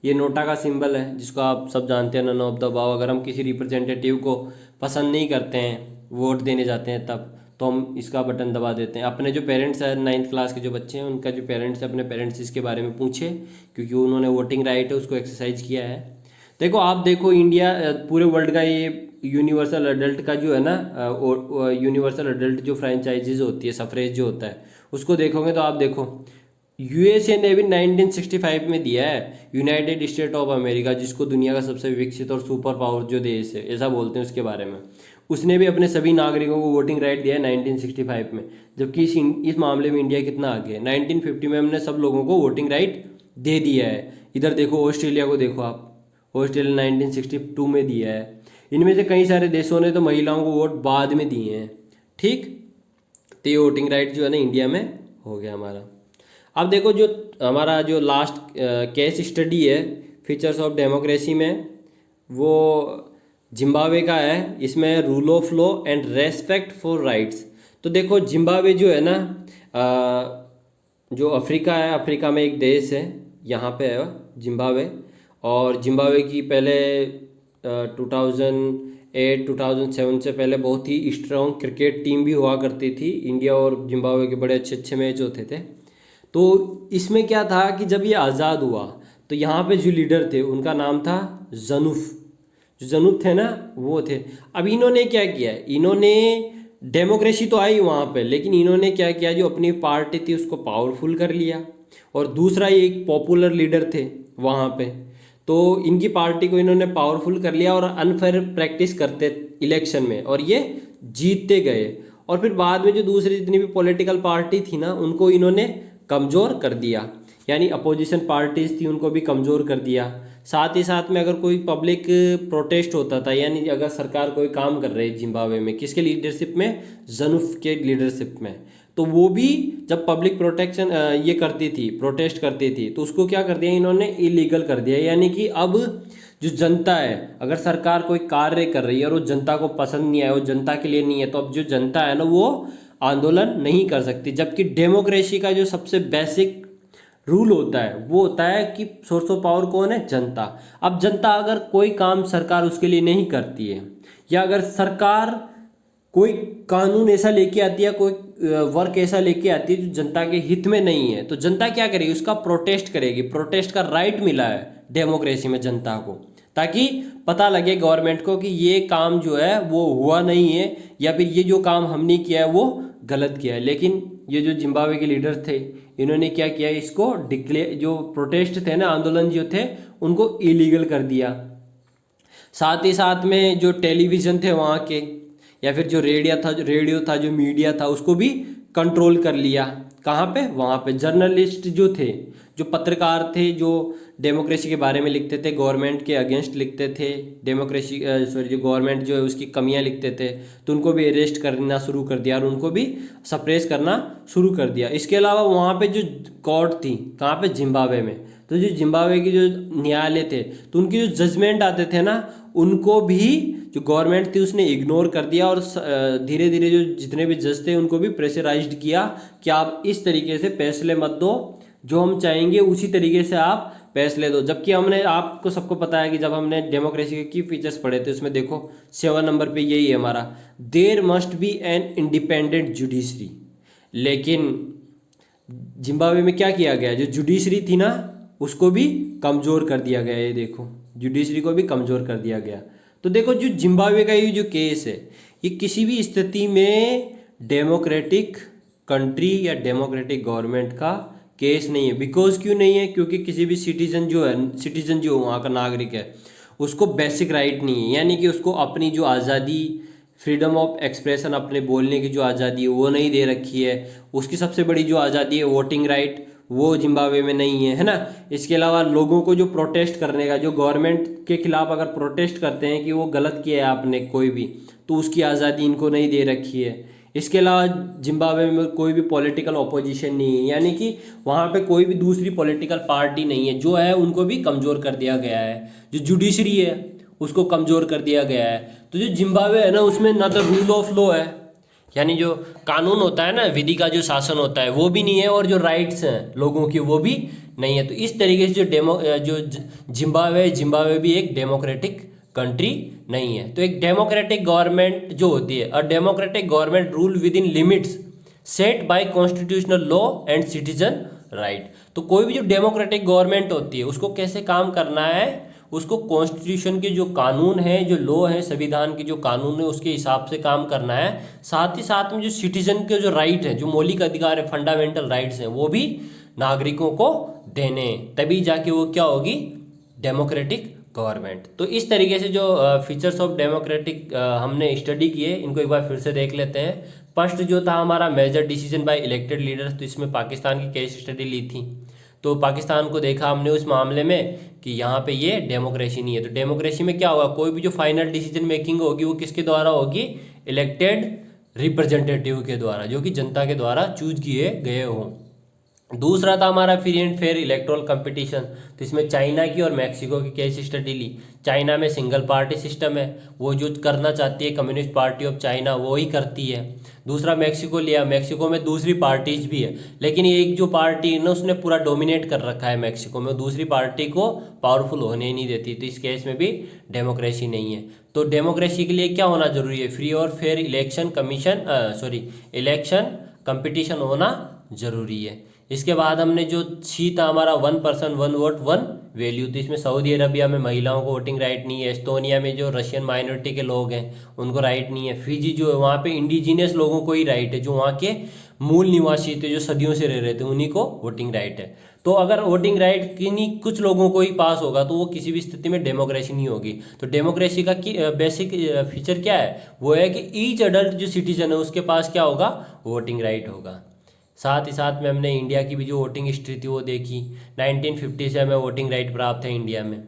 ये नोटा का सिंबल है जिसको आप सब जानते हैं, नन ऑफ द अबव। अगर हम किसी रिप्रेजेंटेटिव को पसंद नहीं करते हैं, वोट देने जाते हैं तब, तो हम इसका बटन दबा देते हैं। अपने जो पेरेंट्स हैं 9th क्लास के जो बच्चे हैं, उनका जो पेरेंट्स है अपने पेरेंट्स इसके बारे में पूछे, क्योंकि उन्होंने वोटिंग राइट है उसको एक्सरसाइज किया है। देखो आप देखो इंडिया पूरे वर्ल्ड का ये यूनिवर्सल अडल्ट का जो है ना, यूनिवर्सल अडल्ट जो फ्रेंचाइजीज होती है, सफरेज जो होता है, उसको देखोगे तो आप देखो यूएसए ने भी 1965 में दिया है, यूनाइटेड स्टेट ऑफ अमेरिका, जिसको दुनिया का सबसे विकसित और सुपर पावर जो देश है ऐसा बोलते हैं उसके बारे में, उसने भी अपने सभी नागरिकों को वोटिंग राइट दिया है 1965 में। जबकि इस मामले में इंडिया कितना आगे है? 1950 में हमने सब लोगों को वोटिंग राइट दे दिया है। इधर देखो ऑस्ट्रेलिया को देखो आप, ऑस्ट्रेलिया 1962 में दिया है। इनमें से कई सारे देशों ने तो महिलाओं को वोट बाद में दिए हैं। ठीक, तो ये वोटिंग राइट जो है ना इंडिया में हो गया हमारा। अब देखो जो हमारा जो लास्ट केस स्टडी है फीचर्स ऑफ डेमोक्रेसी में, वो जिम्बाब्वे का है। इसमें rule of law and respect for rights. तो देखो जिम्बाब्वे जो है ना, जो अफ्रीका है, अफ्रीका में एक देश है, यहाँ पे है जिम्बाब्वे। और जिम्बाब्वे की पहले 2008-2007 से पहले बहुत ही स्ट्रॉन्ग क्रिकेट टीम भी हुआ करती थी। इंडिया और जिम्बाब्वे के बड़े अच्छे अच्छे मैच होते थे। तो इसमें क्या था कि जब ये आज़ाद हुआ तो यहाँ पे जो लीडर थे उनका नाम था ज़नुफ़। जो ज़नुफ़ थे ना वो थे। अब इन्होंने क्या किया, इन्होंने डेमोक्रेसी तो आई वहाँ पे, लेकिन इन्होंने क्या किया, जो अपनी पार्टी थी उसको पावरफुल कर लिया। और दूसरा ये एक पॉपुलर लीडर थे वहाँ पे, तो इनकी पार्टी को इन्होंने पावरफुल कर लिया और अनफेयर प्रैक्टिस करते इलेक्शन में, और ये जीतते गए। और फिर बाद में जो दूसरी जितनी भी पॉलिटिकल पार्टी थी ना, उनको इन्होंने कमज़ोर कर दिया, यानी अपोजिशन पार्टीज थी उनको भी कमज़ोर कर दिया। साथ ही साथ में अगर कोई पब्लिक प्रोटेस्ट होता था, यानी अगर सरकार कोई काम कर रही है जिम्बाब्वे में, किसके लीडरशिप में? ज़नुफ़ के लीडरशिप में, तो वो भी जब पब्लिक प्रोटेक्शन ये करती थी, प्रोटेस्ट करती थी, तो उसको क्या कर दिया इन्होंने? इलीगल कर दिया। यानी कि अब जो जनता है, अगर सरकार कोई कार्य कर रही है और वो जनता को पसंद नहीं आया, वो जनता के लिए नहीं है, तो अब जो जनता है ना वो आंदोलन नहीं कर सकती। जबकि डेमोक्रेसी का जो सबसे बेसिक रूल होता है वो होता है कि सोर्स ऑफ पावर कौन है? जनता। अब जनता अगर कोई काम सरकार उसके लिए नहीं करती है, या अगर सरकार कोई कानून ऐसा लेके आती है, कोई वर्क ऐसा लेके आती है जो जनता के हित में नहीं है, तो जनता क्या करेगी? उसका प्रोटेस्ट करेगी। प्रोटेस्ट का राइट मिला है डेमोक्रेसी में जनता को, ताकि पता लगे गवर्नमेंट को कि ये काम जो है वो हुआ नहीं है, या फिर ये जो काम हमने किया है वो गलत किया है। लेकिन ये जो जिम्बाब्वे के लीडर थे, इन्होंने क्या किया? इसको डिक्लेयर, जो प्रोटेस्ट थे ना, आंदोलन जो थे, उनको इलीगल कर दिया। साथ ही साथ में जो टेलीविज़न थे वहाँ के, या फिर जो रेडियो था, जो मीडिया था, उसको भी कंट्रोल कर लिया। कहाँ पे? वहाँ पे जर्नलिस्ट जो थे, जो पत्रकार थे, जो डेमोक्रेसी के बारे में लिखते थे, गवर्नमेंट के अगेंस्ट लिखते थे, जो गवर्नमेंट जो है उसकी कमियां लिखते थे, तो उनको भी अरेस्ट करना शुरू कर दिया और उनको भी सप्रेस करना शुरू कर दिया। इसके अलावा वहाँ पे जो कोर्ट थी, कहाँ पे? जिम्बाब्वे में। तो जो जिम्बाब्वे की जो न्यायालय थे, तो उनके जो जजमेंट आते थे ना, उनको भी जो गवर्नमेंट थी उसने इग्नोर कर दिया और धीरे धीरे जो जितने भी जज थे उनको भी प्रेशराइज्ड किया कि आप इस तरीके से फैसले मत दो, जो हम चाहेंगे उसी तरीके से आप फैसले दो। जबकि हमने, आपको सबको पता है कि जब हमने डेमोक्रेसी के की फीचर्स पढ़े थे, उसमें देखो 7 नंबर पे यही है हमारा, there must be an independent judiciary. लेकिन जिम्बाब्वे में क्या किया गया? जो जुडिशरी थी ना, उसको भी कमज़ोर कर दिया गया। ये देखो, जुडिशरी को भी कमज़ोर कर दिया गया। तो देखो, जो जिम्बाब्वे का ये जो केस है, ये किसी भी स्थिति में डेमोक्रेटिक कंट्री या डेमोक्रेटिक गवर्नमेंट का केस नहीं है। बिकॉज क्यों नहीं है? क्योंकि किसी भी सिटीजन जो वहाँ का नागरिक है, उसको बेसिक राइट नहीं है, यानी कि उसको अपनी जो आज़ादी, फ्रीडम ऑफ एक्सप्रेशन, अपने बोलने की जो आज़ादी है वो नहीं दे रखी है। उसकी सबसे बड़ी जो आज़ादी है वोटिंग राइट, वो जिम्बाब्वे में नहीं है, है ना। इसके अलावा लोगों को जो प्रोटेस्ट करने का, जो गवर्नमेंट के खिलाफ अगर प्रोटेस्ट करते हैं कि वो गलत किया है आपने कोई भी, तो उसकी आज़ादी इनको नहीं दे रखी है। इसके अलावा जिम्बाब्वे में कोई भी पॉलिटिकल ऑपोजिशन नहीं है, यानी कि वहाँ पे कोई भी दूसरी पॉलिटिकल पार्टी नहीं है। जो है उनको भी कमज़ोर कर दिया गया है। जो जुडिशरी है उसको कमज़ोर कर दिया गया है। तो जो जिम्बाब्वे है ना, उसमें ना तो रूल ऑफ लॉ है, यानी जो कानून होता है ना, विधि का जो शासन होता है, वो भी नहीं है, और जो राइट्स हैं लोगों की वो भी नहीं है। तो इस तरीके से जो जिम्बाब्वे भी एक डेमोक्रेटिक कंट्री नहीं है। तो एक डेमोक्रेटिक गवर्नमेंट जो होती है, a democratic government rule within limits set by constitutional law and citizen right. तो कोई भी जो डेमोक्रेटिक गवर्नमेंट होती है उसको कैसे काम करना है? उसको कॉन्स्टिट्यूशन के जो कानून हैं, जो लॉ है, संविधान के जो कानून है, उसके हिसाब से काम करना है। साथ ही साथ में जो सिटीजन के जो राइट है, जो मौलिक अधिकार है, फंडामेंटल राइट्स हैं, वो भी नागरिकों को देने, तभी जाके वो क्या होगी? Democratic government. तो इस तरीके से जो फीचर्स ऑफ डेमोक्रेटिक हमने स्टडी किए, इनको एक बार फिर से देख लेते हैं। फर्स्ट जो था हमारा major decision by elected leaders, तो इसमें पाकिस्तान की केस स्टडी ली थी। तो पाकिस्तान को देखा हमने उस मामले में कि यहाँ पे ये डेमोक्रेसी नहीं है। तो डेमोक्रेसी में क्या होगा? कोई भी जो फाइनल डिसीजन मेकिंग होगी वो किसके द्वारा होगी? इलेक्टेड रिप्रेजेंटेटिव के द्वारा, जो कि जनता के द्वारा चूज किए गए हों। दूसरा था हमारा free and fair electoral competition. तो इसमें चाइना की और मैक्सिको की केस स्टडी ली। चाइना में सिंगल पार्टी सिस्टम है, वो जो करना चाहती है कम्युनिस्ट पार्टी ऑफ चाइना वो ही करती है। दूसरा मैक्सिको लिया, मैक्सिको में दूसरी पार्टीज भी है, लेकिन ये एक जो पार्टी है ना उसने पूरा डोमिनेट कर रखा है मैक्सिको में, दूसरी पार्टी को पावरफुल होने ही नहीं देती। तो इस केस में भी डेमोक्रेसी नहीं है। तो डेमोक्रेसी के लिए क्या होना जरूरी है? फ्री और फेयर इलेक्शन कंपटीशन होना जरूरी है। इसके बाद हमने जो सी था हमारा 1 पर्सन 1 वोट 1 वैल्यू। तो इसमें सऊदी अरबिया में महिलाओं को वोटिंग राइट नहीं है। एस्टोनिया में जो रशियन माइनॉरिटी के लोग हैं उनको राइट नहीं है। फिजी जो है वहाँ पे इंडिजिनियस लोगों को ही राइट है, जो वहाँ के मूल निवासी थे, जो सदियों से रह रहे थे, उन्हीं को वोटिंग राइट है। तो अगर वोटिंग राइट किन्हीं कुछ लोगों को ही पास होगा तो वो किसी भी स्थिति में डेमोक्रेसी नहीं होगी। तो डेमोक्रेसी का बेसिक फीचर क्या है? वो है कि ईच अडल्ट जो सिटीजन है उसके पास क्या होगा? वोटिंग राइट होगा। साथ ही साथ में हमने इंडिया की भी जो वोटिंग हिस्ट्री थी वो देखी। 1950 से हमें वोटिंग राइट प्राप्त है इंडिया में,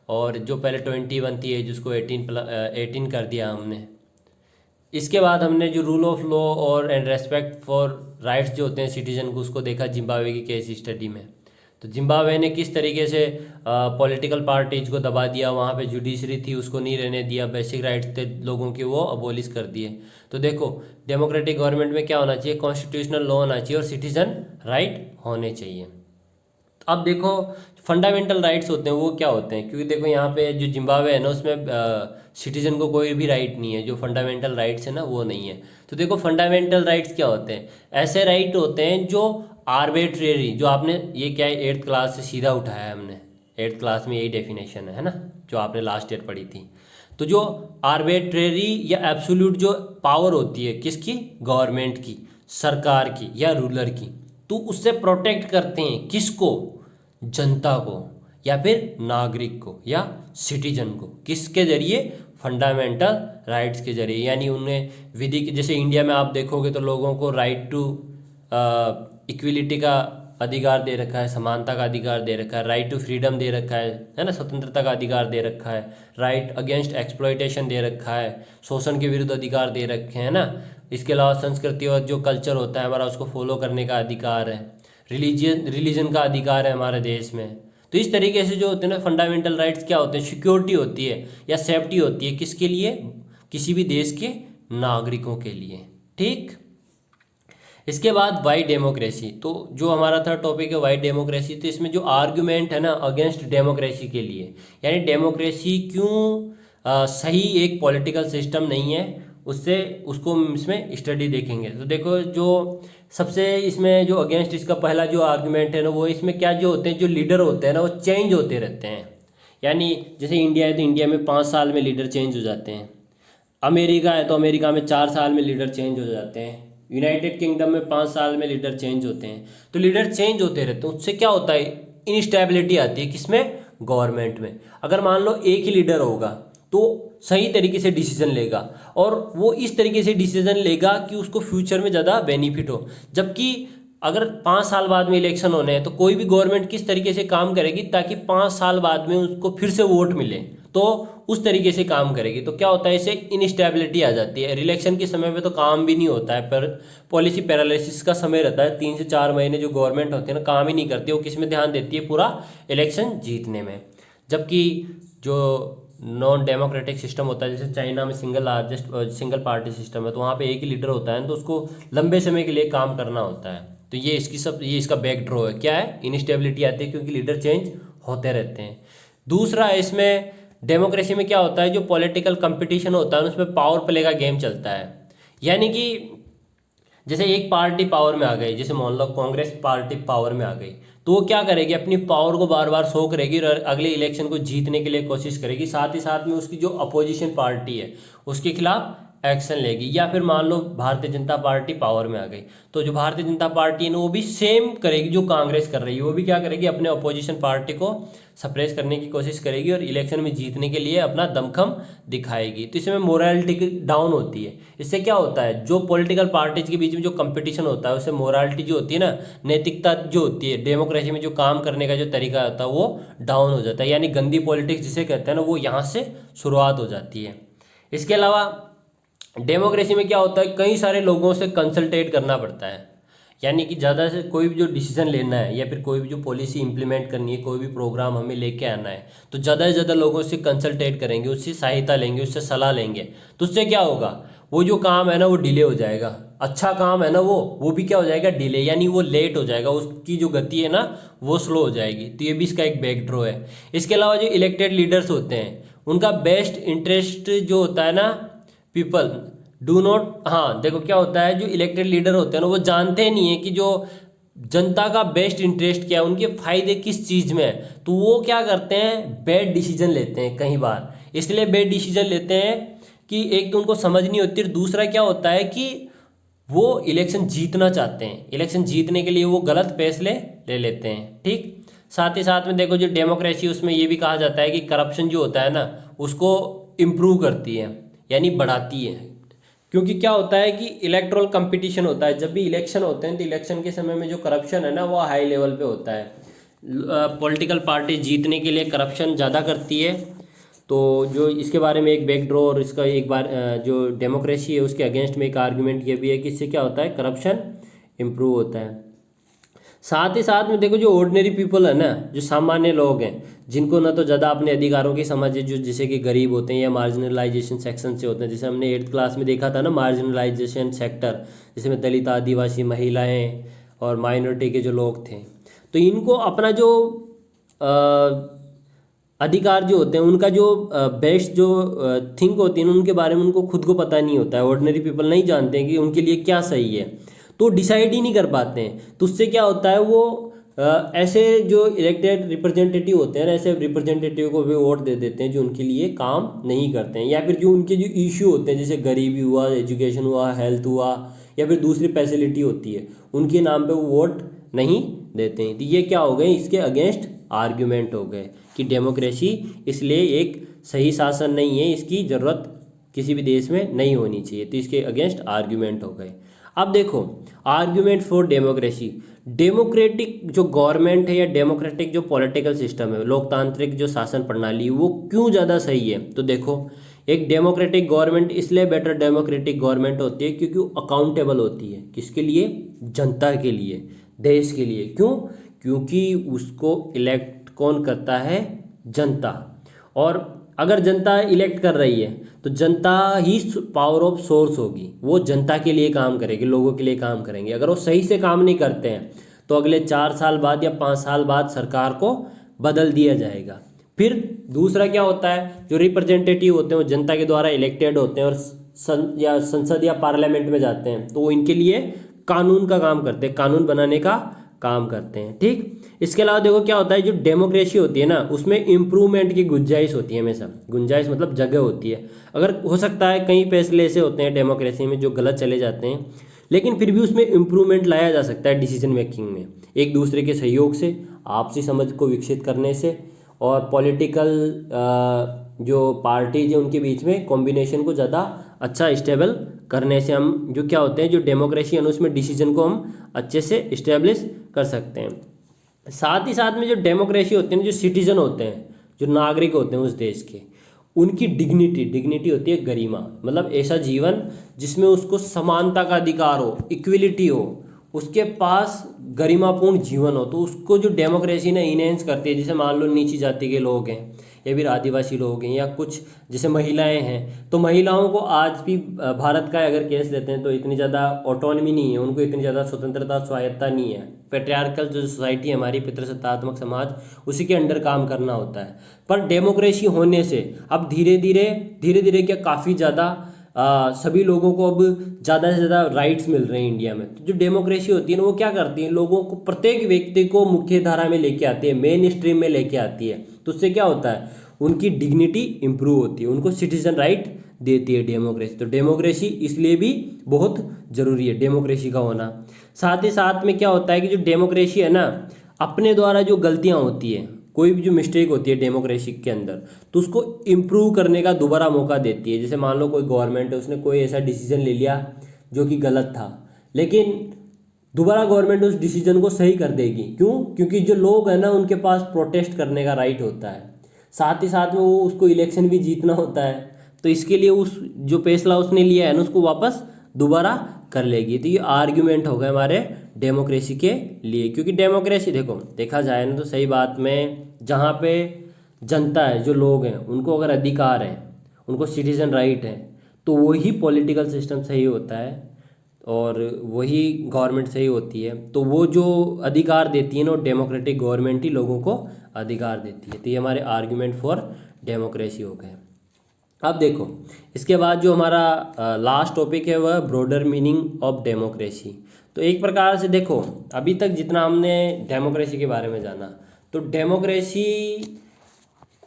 और जो पहले 21 थी एज उसको 18 कर दिया हमने। इसके बाद हमने जो रूल ऑफ लॉ और एंड रेस्पेक्ट फॉर राइट्स जो होते हैं सिटीजन को, उसको देखा जिम्बाब्वे की केस स्टडी में। तो जिम्बाब्वे ने किस तरीके से पॉलिटिकल पार्टीज को दबा दिया, वहाँ पे जुडिशरी थी उसको नहीं रहने दिया, बेसिक राइट्स थे लोगों के वो अबोलिश कर दिए। तो देखो डेमोक्रेटिक गवर्नमेंट में क्या होना चाहिए? कॉन्स्टिट्यूशनल लॉ होना चाहिए और सिटीजन राइट होने चाहिए। अब देखो फंडामेंटल राइट्स होते हैं वो क्या होते हैं, क्योंकि देखो यहाँ पे जो जिम्बाब्वे है ना उसमें सिटीजन को कोई भी राइट नहीं है, जो फंडामेंटल राइट्स है ना वो नहीं है। तो देखो फंडामेंटल राइट्स क्या होते हैं? ऐसे राइट होते हैं जो आर्बिट्रेरी, जो आपने ये क्या है 8th क्लास से सीधा उठाया है हमने, 8th क्लास में यही डेफिनेशन है ना, जो आपने लास्ट ईयर पढ़ी थी। तो जो आर्बिट्रेरी या एब्सोल्यूट जो पावर होती है किसकी? गवर्नमेंट की, सरकार की या रूलर की, तो उससे प्रोटेक्ट करते हैं किसको? जनता को या फिर नागरिक को या सिटीजन को। किसके जरिए? फंडामेंटल राइट्स के जरिए, यानी उन्हें विधि के, जैसे इंडिया में आप देखोगे तो लोगों को राइट टू इक्विलिटी का अधिकार दे रखा है, समानता का अधिकार दे रखा है, राइट टू फ्रीडम दे रखा है ना, स्वतंत्रता का अधिकार दे रखा है, राइट अगेंस्ट एक्सप्लॉयटेशन दे रखा है, शोषण के विरुद्ध अधिकार दे रखे हैं ना। इसके अलावा संस्कृति और जो कल्चर होता है हमारा, उसको फॉलो करने का अधिकार है, रिलीजन का अधिकार है हमारे देश में। तो इस तरीके से जो होते हैं ना फंडामेंटल राइट्स क्या होते हैं, सिक्योरिटी होती है या सेफ्टी होती है, किसके लिए, किसी भी देश के नागरिकों के लिए। ठीक, इसके बाद वाई डेमोक्रेसी, तो जो हमारा था टॉपिक है वाई डेमोक्रेसी। तो इसमें जो आर्ग्यूमेंट है ना अगेंस्ट डेमोक्रेसी के लिए, यानी डेमोक्रेसी क्यों सही एक पॉलिटिकल सिस्टम नहीं है, उसको इसमें स्टडी देखेंगे। तो देखो जो सबसे इसमें जो अगेंस्ट इसका पहला जो आर्ग्यूमेंट है ना, वो इसमें क्या जो होते हैं, जो लीडर होते हैं ना वो चेंज होते रहते हैं। यानी जैसे इंडिया है तो इंडिया में 5 साल में लीडर चेंज हो जाते हैं, अमेरिका है तो अमेरिका में 4 साल में लीडर चेंज हो जाते हैं, यूनाइटेड किंगडम में 5 साल में लीडर चेंज होते हैं। तो लीडर चेंज होते रहते हैं, उससे क्या होता है, इनस्टेबिलिटी आती है किसमें, गवर्नमेंट में। अगर मान लो एक ही लीडर होगा तो सही तरीके से डिसीजन लेगा, और वो इस तरीके से डिसीजन लेगा कि उसको फ्यूचर में ज़्यादा बेनिफिट हो। जबकि अगर 5 साल बाद में इलेक्शन होने हैं तो कोई भी गवर्नमेंट किस तरीके से काम करेगी ताकि 5 साल बाद में उसको फिर से वोट मिले, तो उस तरीके से काम करेगी। तो क्या होता है, इससे इनस्टेबिलिटी आ जाती है। इलेक्शन के समय में तो काम भी नहीं होता है, पर पॉलिसी पैरालिसिस का समय रहता है, 3 से 4 महीने जो गवर्नमेंट होती है ना काम ही नहीं करती, वो किस में ध्यान देती है, पूरा इलेक्शन जीतने में। जबकि जो नॉन डेमोक्रेटिक सिस्टम होता है, जैसे चाइना में सिंगल पार्टी सिस्टम है, तो वहाँ पे एक ही लीडर होता है, तो उसको लंबे समय के लिए काम करना होता है। तो ये इसका बैकड्रॉ है, क्या है, इनस्टेबिलिटी आती है क्योंकि लीडर चेंज होते रहते हैं। दूसरा इसमें डेमोक्रेसी में क्या होता है, जो पॉलिटिकल कंपटीशन होता है उसमें पावर प्ले का गेम चलता है। यानी कि जैसे एक पार्टी पावर में आ गई, जैसे मान लो कांग्रेस पार्टी पावर में आ गई, तो वो क्या करेगी, अपनी पावर को बार बार शो करेगी और अगले इलेक्शन को जीतने के लिए कोशिश करेगी। साथ ही साथ में उसकी जो अपोजिशन पार्टी है उसके खिलाफ एक्शन लेगी। या फिर मान लो भारतीय जनता पार्टी पावर में आ गई, तो जो भारतीय जनता पार्टी है ना वो भी सेम करेगी जो कांग्रेस कर रही है, वो भी क्या करेगी, अपने अपोजिशन पार्टी को सप्रेस करने की कोशिश करेगी और इलेक्शन में जीतने के लिए अपना दमखम दिखाएगी। तो इसमें मोरालिटी डाउन होती है। इससे क्या होता है, जो पॉलिटिकल पार्टीज के बीच में जो कंपटीशन होता है उससे मोरालिटी जो होती है ना, नैतिकता जो होती है, डेमोक्रेसी में जो काम करने का जो तरीका होता है वो डाउन हो जाता है। यानी गंदी पॉलिटिक्स जिसे कहते हैं ना, वो यहाँ से शुरुआत हो जाती है। इसके अलावा डेमोक्रेसी में क्या होता है, कई सारे लोगों से कंसल्टेट करना पड़ता है। यानी कि ज़्यादा से कोई भी जो डिसीजन लेना है या फिर कोई भी जो पॉलिसी इंप्लीमेंट करनी है, कोई भी प्रोग्राम हमें लेके आना है, तो ज़्यादा से ज़्यादा लोगों से कंसल्टेट करेंगे, उससे सहायता लेंगे, उससे सलाह लेंगे। तो उससे क्या होगा, वो जो काम है ना वो डिले हो जाएगा, अच्छा काम है ना वो भी क्या हो जाएगा, डिले, यानी वो लेट हो जाएगा, उसकी जो गति है ना वो स्लो हो जाएगी। तो ये भी इसका एक बैकड्रॉ है। इसके अलावा जो इलेक्टेड लीडर्स होते हैं उनका बेस्ट इंटरेस्ट जो होता है ना, पीपल डू नॉट, हाँ देखो क्या होता है, जो इलेक्टेड लीडर होते हैं ना वो जानते नहीं है कि जो जनता का बेस्ट इंटरेस्ट क्या है, उनके फायदे किस चीज़ में है। तो वो क्या करते हैं, बैड डिसीजन लेते हैं कई बार। इसलिए बैड डिसीजन लेते हैं कि एक तो उनको समझ नहीं होती, और दूसरा क्या होता है कि वो इलेक्शन जीतना चाहते हैं, इलेक्शन जीतने के लिए वो गलत फैसले ले लेते हैं। ठीक, साथ ही साथ में देखो जो डेमोक्रेसी, उसमें ये भी कहा जाता है कि करप्शन जो होता है ना उसको इम्प्रूव करती है, यानी बढ़ाती है। क्योंकि क्या होता है कि इलेक्टोरल कंपटीशन होता है, जब भी इलेक्शन होते हैं तो इलेक्शन के समय में जो करप्शन है ना वो हाई लेवल पे होता है। पॉलिटिकल पार्टी जीतने के लिए करप्शन ज़्यादा करती है। तो जो इसके बारे में एक बैकड्रॉ और इसका एक बार जो डेमोक्रेसी है उसके अगेंस्ट में एक आर्गुमेंट ये भी है कि इससे क्या होता है, करप्शन इम्प्रूव होता है। साथ ही साथ में देखो जो ऑर्डिनरी पीपल है ना, जो सामान्य लोग हैं, जिनको ना तो ज़्यादा अपने अधिकारों की समझ है, जो जैसे कि गरीब होते हैं या मार्जिनलाइजेशन सेक्शन से होते हैं, जैसे हमने 8th क्लास में देखा था ना मार्जिनलाइजेशन सेक्टर, जिसमें दलित, आदिवासी, महिलाएं और माइनॉरिटी के जो लोग थे, तो इनको अपना जो अधिकार जो होते हैं, उनका जो बेस्ट जो थिंक होती है उनके बारे में उनको खुद को पता नहीं होता है। ऑर्डिनरी पीपल नहीं जानते हैं कि उनके लिए क्या सही है, तो डिसाइड ही नहीं कर पाते हैं। तो उससे क्या होता है, वो ऐसे जो इलेक्टेड रिप्रेजेंटेटिव होते हैं ना, ऐसे रिप्रेजेंटेटिव को भी वोट दे देते हैं जो उनके लिए काम नहीं करते हैं, या फिर जो उनके जो इशू होते हैं, जैसे गरीबी हुआ, एजुकेशन हुआ, हेल्थ हुआ, या फिर दूसरी फैसिलिटी होती है, उनके नाम पे वो वोट नहीं देते हैं। तो ये क्या हो गए, इसके अगेंस्ट आर्ग्यूमेंट हो गए कि डेमोक्रेसी इसलिए एक सही शासन नहीं है, इसकी ज़रूरत किसी भी देश में नहीं होनी चाहिए। तो इसके अगेंस्ट आर्ग्यूमेंट हो गए। अब देखो, आर्ग्यूमेंट फॉर डेमोक्रेसी। डेमोक्रेटिक जो गवर्नमेंट है या डेमोक्रेटिक जो पॉलिटिकल सिस्टम है, लोकतांत्रिक जो शासन प्रणाली है, वो क्यों ज़्यादा सही है। तो देखो, एक डेमोक्रेटिक गवर्नमेंट इसलिए बेटर डेमोक्रेटिक गवर्नमेंट होती है क्योंकि वो अकाउंटेबल होती है। किसके लिए? जनता के लिए, देश के लिए। क्यों? क्योंकि उसको इलेक्ट कौन करता है? जनता। और अगर जनता इलेक्ट कर रही है तो जनता ही पावर ऑफ सोर्स होगी, वो जनता के लिए काम करेगी, लोगों के लिए काम करेंगे। अगर वो सही से काम नहीं करते हैं तो अगले 4 साल बाद या 5 साल बाद सरकार को बदल दिया जाएगा। फिर दूसरा क्या होता है, जो रिप्रेजेंटेटिव होते हैं वो जनता के द्वारा इलेक्टेड होते हैं और संसद या पार्लियामेंट में जाते हैं, तो वो इनके लिए कानून का काम करते हैं, कानून बनाने का काम करते हैं। ठीक। इसके अलावा देखो क्या होता है, जो डेमोक्रेसी होती है ना, उसमें इम्प्रूवमेंट की गुंजाइश होती है हमेशा। गुंजाइश मतलब जगह होती है। अगर हो सकता है कई फैसले ऐसे होते हैं डेमोक्रेसी में जो गलत चले जाते हैं, लेकिन फिर भी उसमें इम्प्रूवमेंट लाया जा सकता है डिसीजन मेकिंग में, एक दूसरे के सहयोग से, आपसी समझ को विकसित करने से, और पॉलिटिकल जो पार्टीज है उनके बीच में कॉम्बिनेशन को ज़्यादा अच्छा स्टेबल करने से हम जो क्या होते हैं, जो डेमोक्रेसी है उसमें डिसीजन को हम अच्छे से इस्टेब्लिश कर सकते हैं। साथ ही साथ में जो डेमोक्रेसी होती है ना, जो सिटीजन होते हैं, जो नागरिक होते हैं उस देश के, उनकी डिग्निटी होती है गरिमा। मतलब ऐसा जीवन जिसमें उसको समानता का अधिकार हो, इक्वलिटी हो, उसके पास गरिमापूर्ण जीवन हो, तो उसको जो डेमोक्रेसी ने इनहेंस करती है। जैसे मान लो नीची जाति के लोग हैं या फिर आदिवासी लोग हैं या कुछ जैसे महिलाएं हैं, तो महिलाओं को आज भी भारत का अगर केस लेते हैं तो इतनी ज़्यादा ऑटोनॉमी नहीं है, उनको इतनी ज़्यादा स्वतंत्रता स्वायत्ता नहीं है। पेट्रियार्कल जो सोसाइटी है हमारी, पितृसत्तात्मक समाज, उसी के अंडर काम करना होता है। पर डेमोक्रेसी होने से अब धीरे धीरे क्या काफ़ी ज़्यादा सभी लोगों को अब ज़्यादा से ज़्यादा राइट्स मिल रहे हैं इंडिया में। तो जो डेमोक्रेसी होती है ना, वो क्या करती है, लोगों को, प्रत्येक व्यक्ति को मुख्य धारा में लेके आती है, मेन स्ट्रीम में लेके आती है। तो उससे क्या होता है, उनकी डिग्निटी इंप्रूव होती है, उनको सिटीजन राइट देती है डेमोक्रेसी। तो डेमोक्रेसी इसलिए भी बहुत ज़रूरी है, डेमोक्रेसी का होना। साथ ही साथ में क्या होता है कि जो डेमोक्रेसी है ना, अपने द्वारा जो गलतियाँ होती है, कोई भी जो मिस्टेक होती है डेमोक्रेसी के अंदर, तो उसको इम्प्रूव करने का दोबारा मौका देती है। जैसे मान लो कोई गवर्नमेंट है, उसने कोई ऐसा डिसीजन ले लिया जो कि गलत था, लेकिन दोबारा गवर्नमेंट उस डिसीजन को सही कर देगी। क्यों? क्योंकि जो लोग हैं ना, उनके पास प्रोटेस्ट करने का राइट होता है। साथ ही साथ में वो उसको इलेक्शन भी जीतना होता है, तो इसके लिए उस जो फैसला उसने लिया है ना, उसको वापस दोबारा कर लेगी। तो ये आर्ग्यूमेंट हो गए हमारे डेमोक्रेसी के लिए। क्योंकि डेमोक्रेसी देखो, देखा जाए ना तो सही बात में, जहाँ पे जनता है, जो लोग हैं, उनको अगर अधिकार है, उनको सिटीजन राइट है, तो वही पॉलिटिकल सिस्टम सही होता है और वही गवर्नमेंट सही होती है। तो वो जो अधिकार देती है ना, डेमोक्रेटिक गवर्नमेंट ही लोगों को अधिकार देती है। तो ये हमारे आर्ग्यूमेंट फॉर डेमोक्रेसी हो गए। अब देखो, इसके बाद जो हमारा लास्ट टॉपिक है वह ब्रॉडर मीनिंग ऑफ डेमोक्रेसी। तो एक प्रकार से देखो, अभी तक जितना हमने डेमोक्रेसी के बारे में जाना, तो डेमोक्रेसी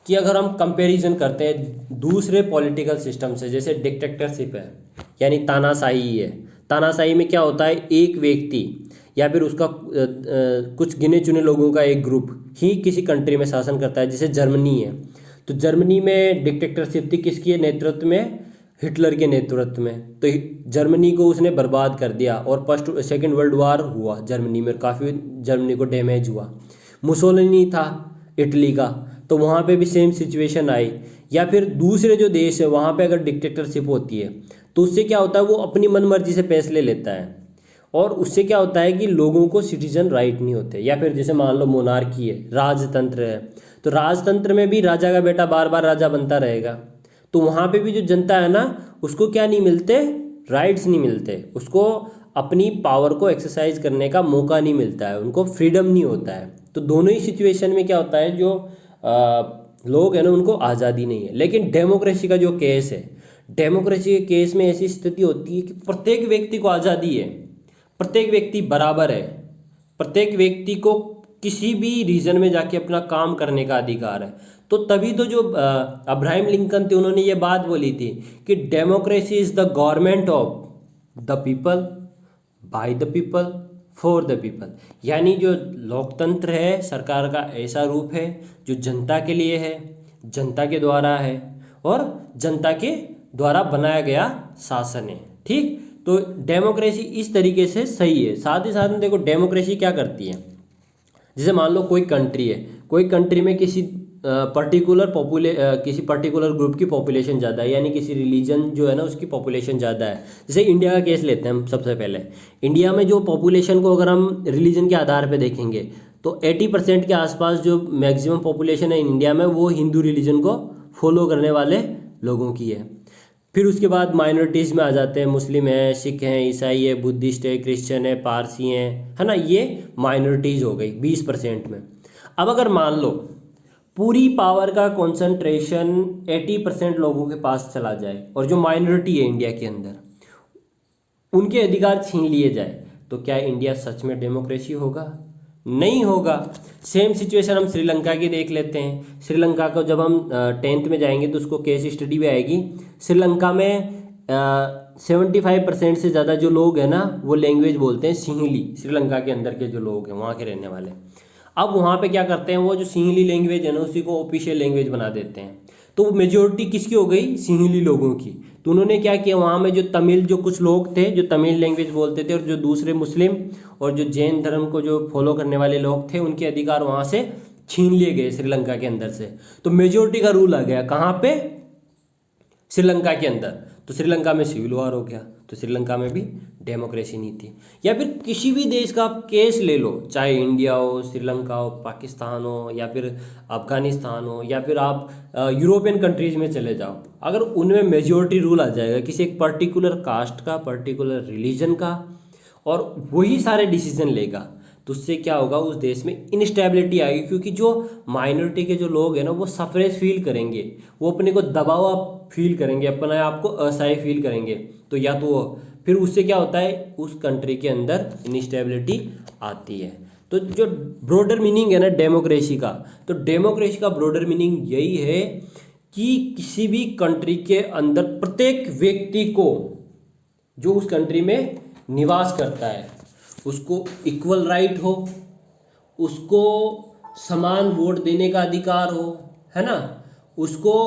की अगर हम कंपैरिजन करते हैं दूसरे पॉलिटिकल सिस्टम से, जैसे डिक्टेटरशिप है यानी तानाशाही है। तानाशाही में क्या होता है, एक व्यक्ति या फिर उसका कुछ गिने चुने लोगों का एक ग्रुप ही किसी कंट्री में शासन करता है। जैसे जर्मनी है, तो जर्मनी में डिक्टेटरशिप थी किसके नेतृत्व में? हिटलर के नेतृत्व में। तो जर्मनी को उसने बर्बाद कर दिया और सेकेंड वर्ल्ड वार हुआ जर्मनी में, काफ़ी जर्मनी को डैमेज हुआ। मुसोलिनी था इटली का, तो वहाँ पे भी सेम सिचुएशन आई। या फिर दूसरे जो देश है वहाँ पे अगर डिक्टेटरशिप होती है तो उससे क्या होता है, वो अपनी मनमर्जी से फैसले लेता है और उससे क्या होता है कि लोगों को सिटीजन राइट नहीं होते। या फिर जैसे मान लो मोनार्की है, राजतंत्र है, तो राजतंत्र में भी राजा का बेटा बार बार राजा बनता रहेगा। तो वहाँ पे भी जो जनता है ना, उसको क्या नहीं मिलते, राइट्स नहीं मिलते, उसको अपनी पावर को एक्सरसाइज करने का मौका नहीं मिलता है, उनको फ्रीडम नहीं होता है। तो दोनों ही सिचुएशन में क्या होता है, जो लोग हैं ना, उनको आज़ादी नहीं है। लेकिन डेमोक्रेसी का जो केस है, डेमोक्रेसी के केस में ऐसी स्थिति होती है कि प्रत्येक व्यक्ति को आज़ादी है, प्रत्येक व्यक्ति बराबर है, प्रत्येक व्यक्ति को किसी भी रीजन में जाके अपना काम करने का अधिकार है। तो तभी तो जो अब्राहम लिंकन थे, उन्होंने ये बात बोली थी कि democracy is the government of the people, bye the people, for the people. यानी जो लोकतंत्र है, सरकार का ऐसा रूप है जो जनता के लिए है, जनता के द्वारा है और जनता के द्वारा बनाया गया शासन है। ठीक, तो डेमोक्रेसी इस तरीके से सही है। साथ ही साथ में देखो डेमोक्रेसी क्या करती है, जैसे मान लो कोई कंट्री है, कोई कंट्री में किसी किसी पर्टिकुलर ग्रुप की पॉपुलेशन ज़्यादा है, यानी किसी रिलीजन जो है ना उसकी पॉपुलेशन ज़्यादा है। जैसे इंडिया का केस लेते हैं हम सबसे पहले। इंडिया में जो पॉपुलेशन को अगर हम रिलीजन के आधार पे देखेंगे तो 80% के आसपास जो मैक्सिमम पॉपुलेशन है इंडिया में वो हिंदू रिलीजन को फॉलो करने वाले लोगों की है। फिर उसके बाद माइनॉरिटीज़ में आ जाते हैं, मुस्लिम है, सिख हैं, ईसाई है, बुद्धिस्ट है, क्रिश्चियन है, पारसी हैं, है ना, ये माइनॉरिटीज़ हो गई 20% में। अब अगर मान लो पूरी पावर का कंसंट्रेशन 80% लोगों के पास चला जाए और जो माइनॉरिटी है इंडिया के अंदर उनके अधिकार छीन लिए जाए, तो क्या इंडिया सच में डेमोक्रेसी होगा? नहीं होगा। सेम सिचुएशन हम श्रीलंका की देख लेते हैं। श्रीलंका को जब हम 10th में जाएंगे तो उसको केस स्टडी भी आएगी। श्रीलंका में 75% से ज़्यादा जो लोग हैं ना वो लैंग्वेज बोलते हैं सिंहली। श्रीलंका के अंदर के जो लोग हैं वहाँ के रहने वाले, अब वहाँ पे क्या करते हैं, वो जो सिंहली लैंग्वेज है ना उसी को ऑफिशियल लैंग्वेज बना देते हैं। तो मेजोरिटी किसकी हो गई? सिंहली लोगों की। तो उन्होंने क्या किया, वहाँ में जो तमिल जो कुछ लोग थे जो तमिल लैंग्वेज बोलते थे और जो दूसरे मुस्लिम और जो जैन धर्म को जो फॉलो करने वाले लोग थे उनके अधिकार वहाँ से छीन लिए गए श्रीलंका के अंदर से। तो मेजोरिटी का रूल आ गया कहाँ पे? श्रीलंका के अंदर। तो श्रीलंका में सिविल वॉर हो गया, तो श्रीलंका में भी डेमोक्रेसी नहीं थी। या फिर किसी भी देश का आप केस ले लो, चाहे इंडिया हो, श्रीलंका हो, पाकिस्तान हो, या फिर अफगानिस्तान हो, या फिर आप यूरोपियन कंट्रीज में चले जाओ, अगर उनमें मेजोरिटी रूल आ जाएगा किसी एक पर्टिकुलर कास्ट का, पर्टिकुलर रिलीजन का, और वही सारे डिसीजन लेगा, तो उससे क्या होगा, उस देश में इनस्टेबिलिटी आएगी। क्योंकि जो माइनॉरिटी के जो लोग हैं ना वो सफरेज फील करेंगे, वो अपने को दबाव फील करेंगे, अपने आप को असहाय फील करेंगे। तो या तो फिर उससे क्या होता है, उस कंट्री के अंदर इनस्टेबिलिटी आती है। तो जो ब्रॉडर मीनिंग है ना डेमोक्रेसी का, तो डेमोक्रेसी का ब्रॉडर मीनिंग यही है कि किसी भी कंट्री के अंदर प्रत्येक व्यक्ति को जो उस कंट्री में निवास करता है उसको इक्वल राइट हो, उसको समान वोट देने का अधिकार हो, है ना, उसको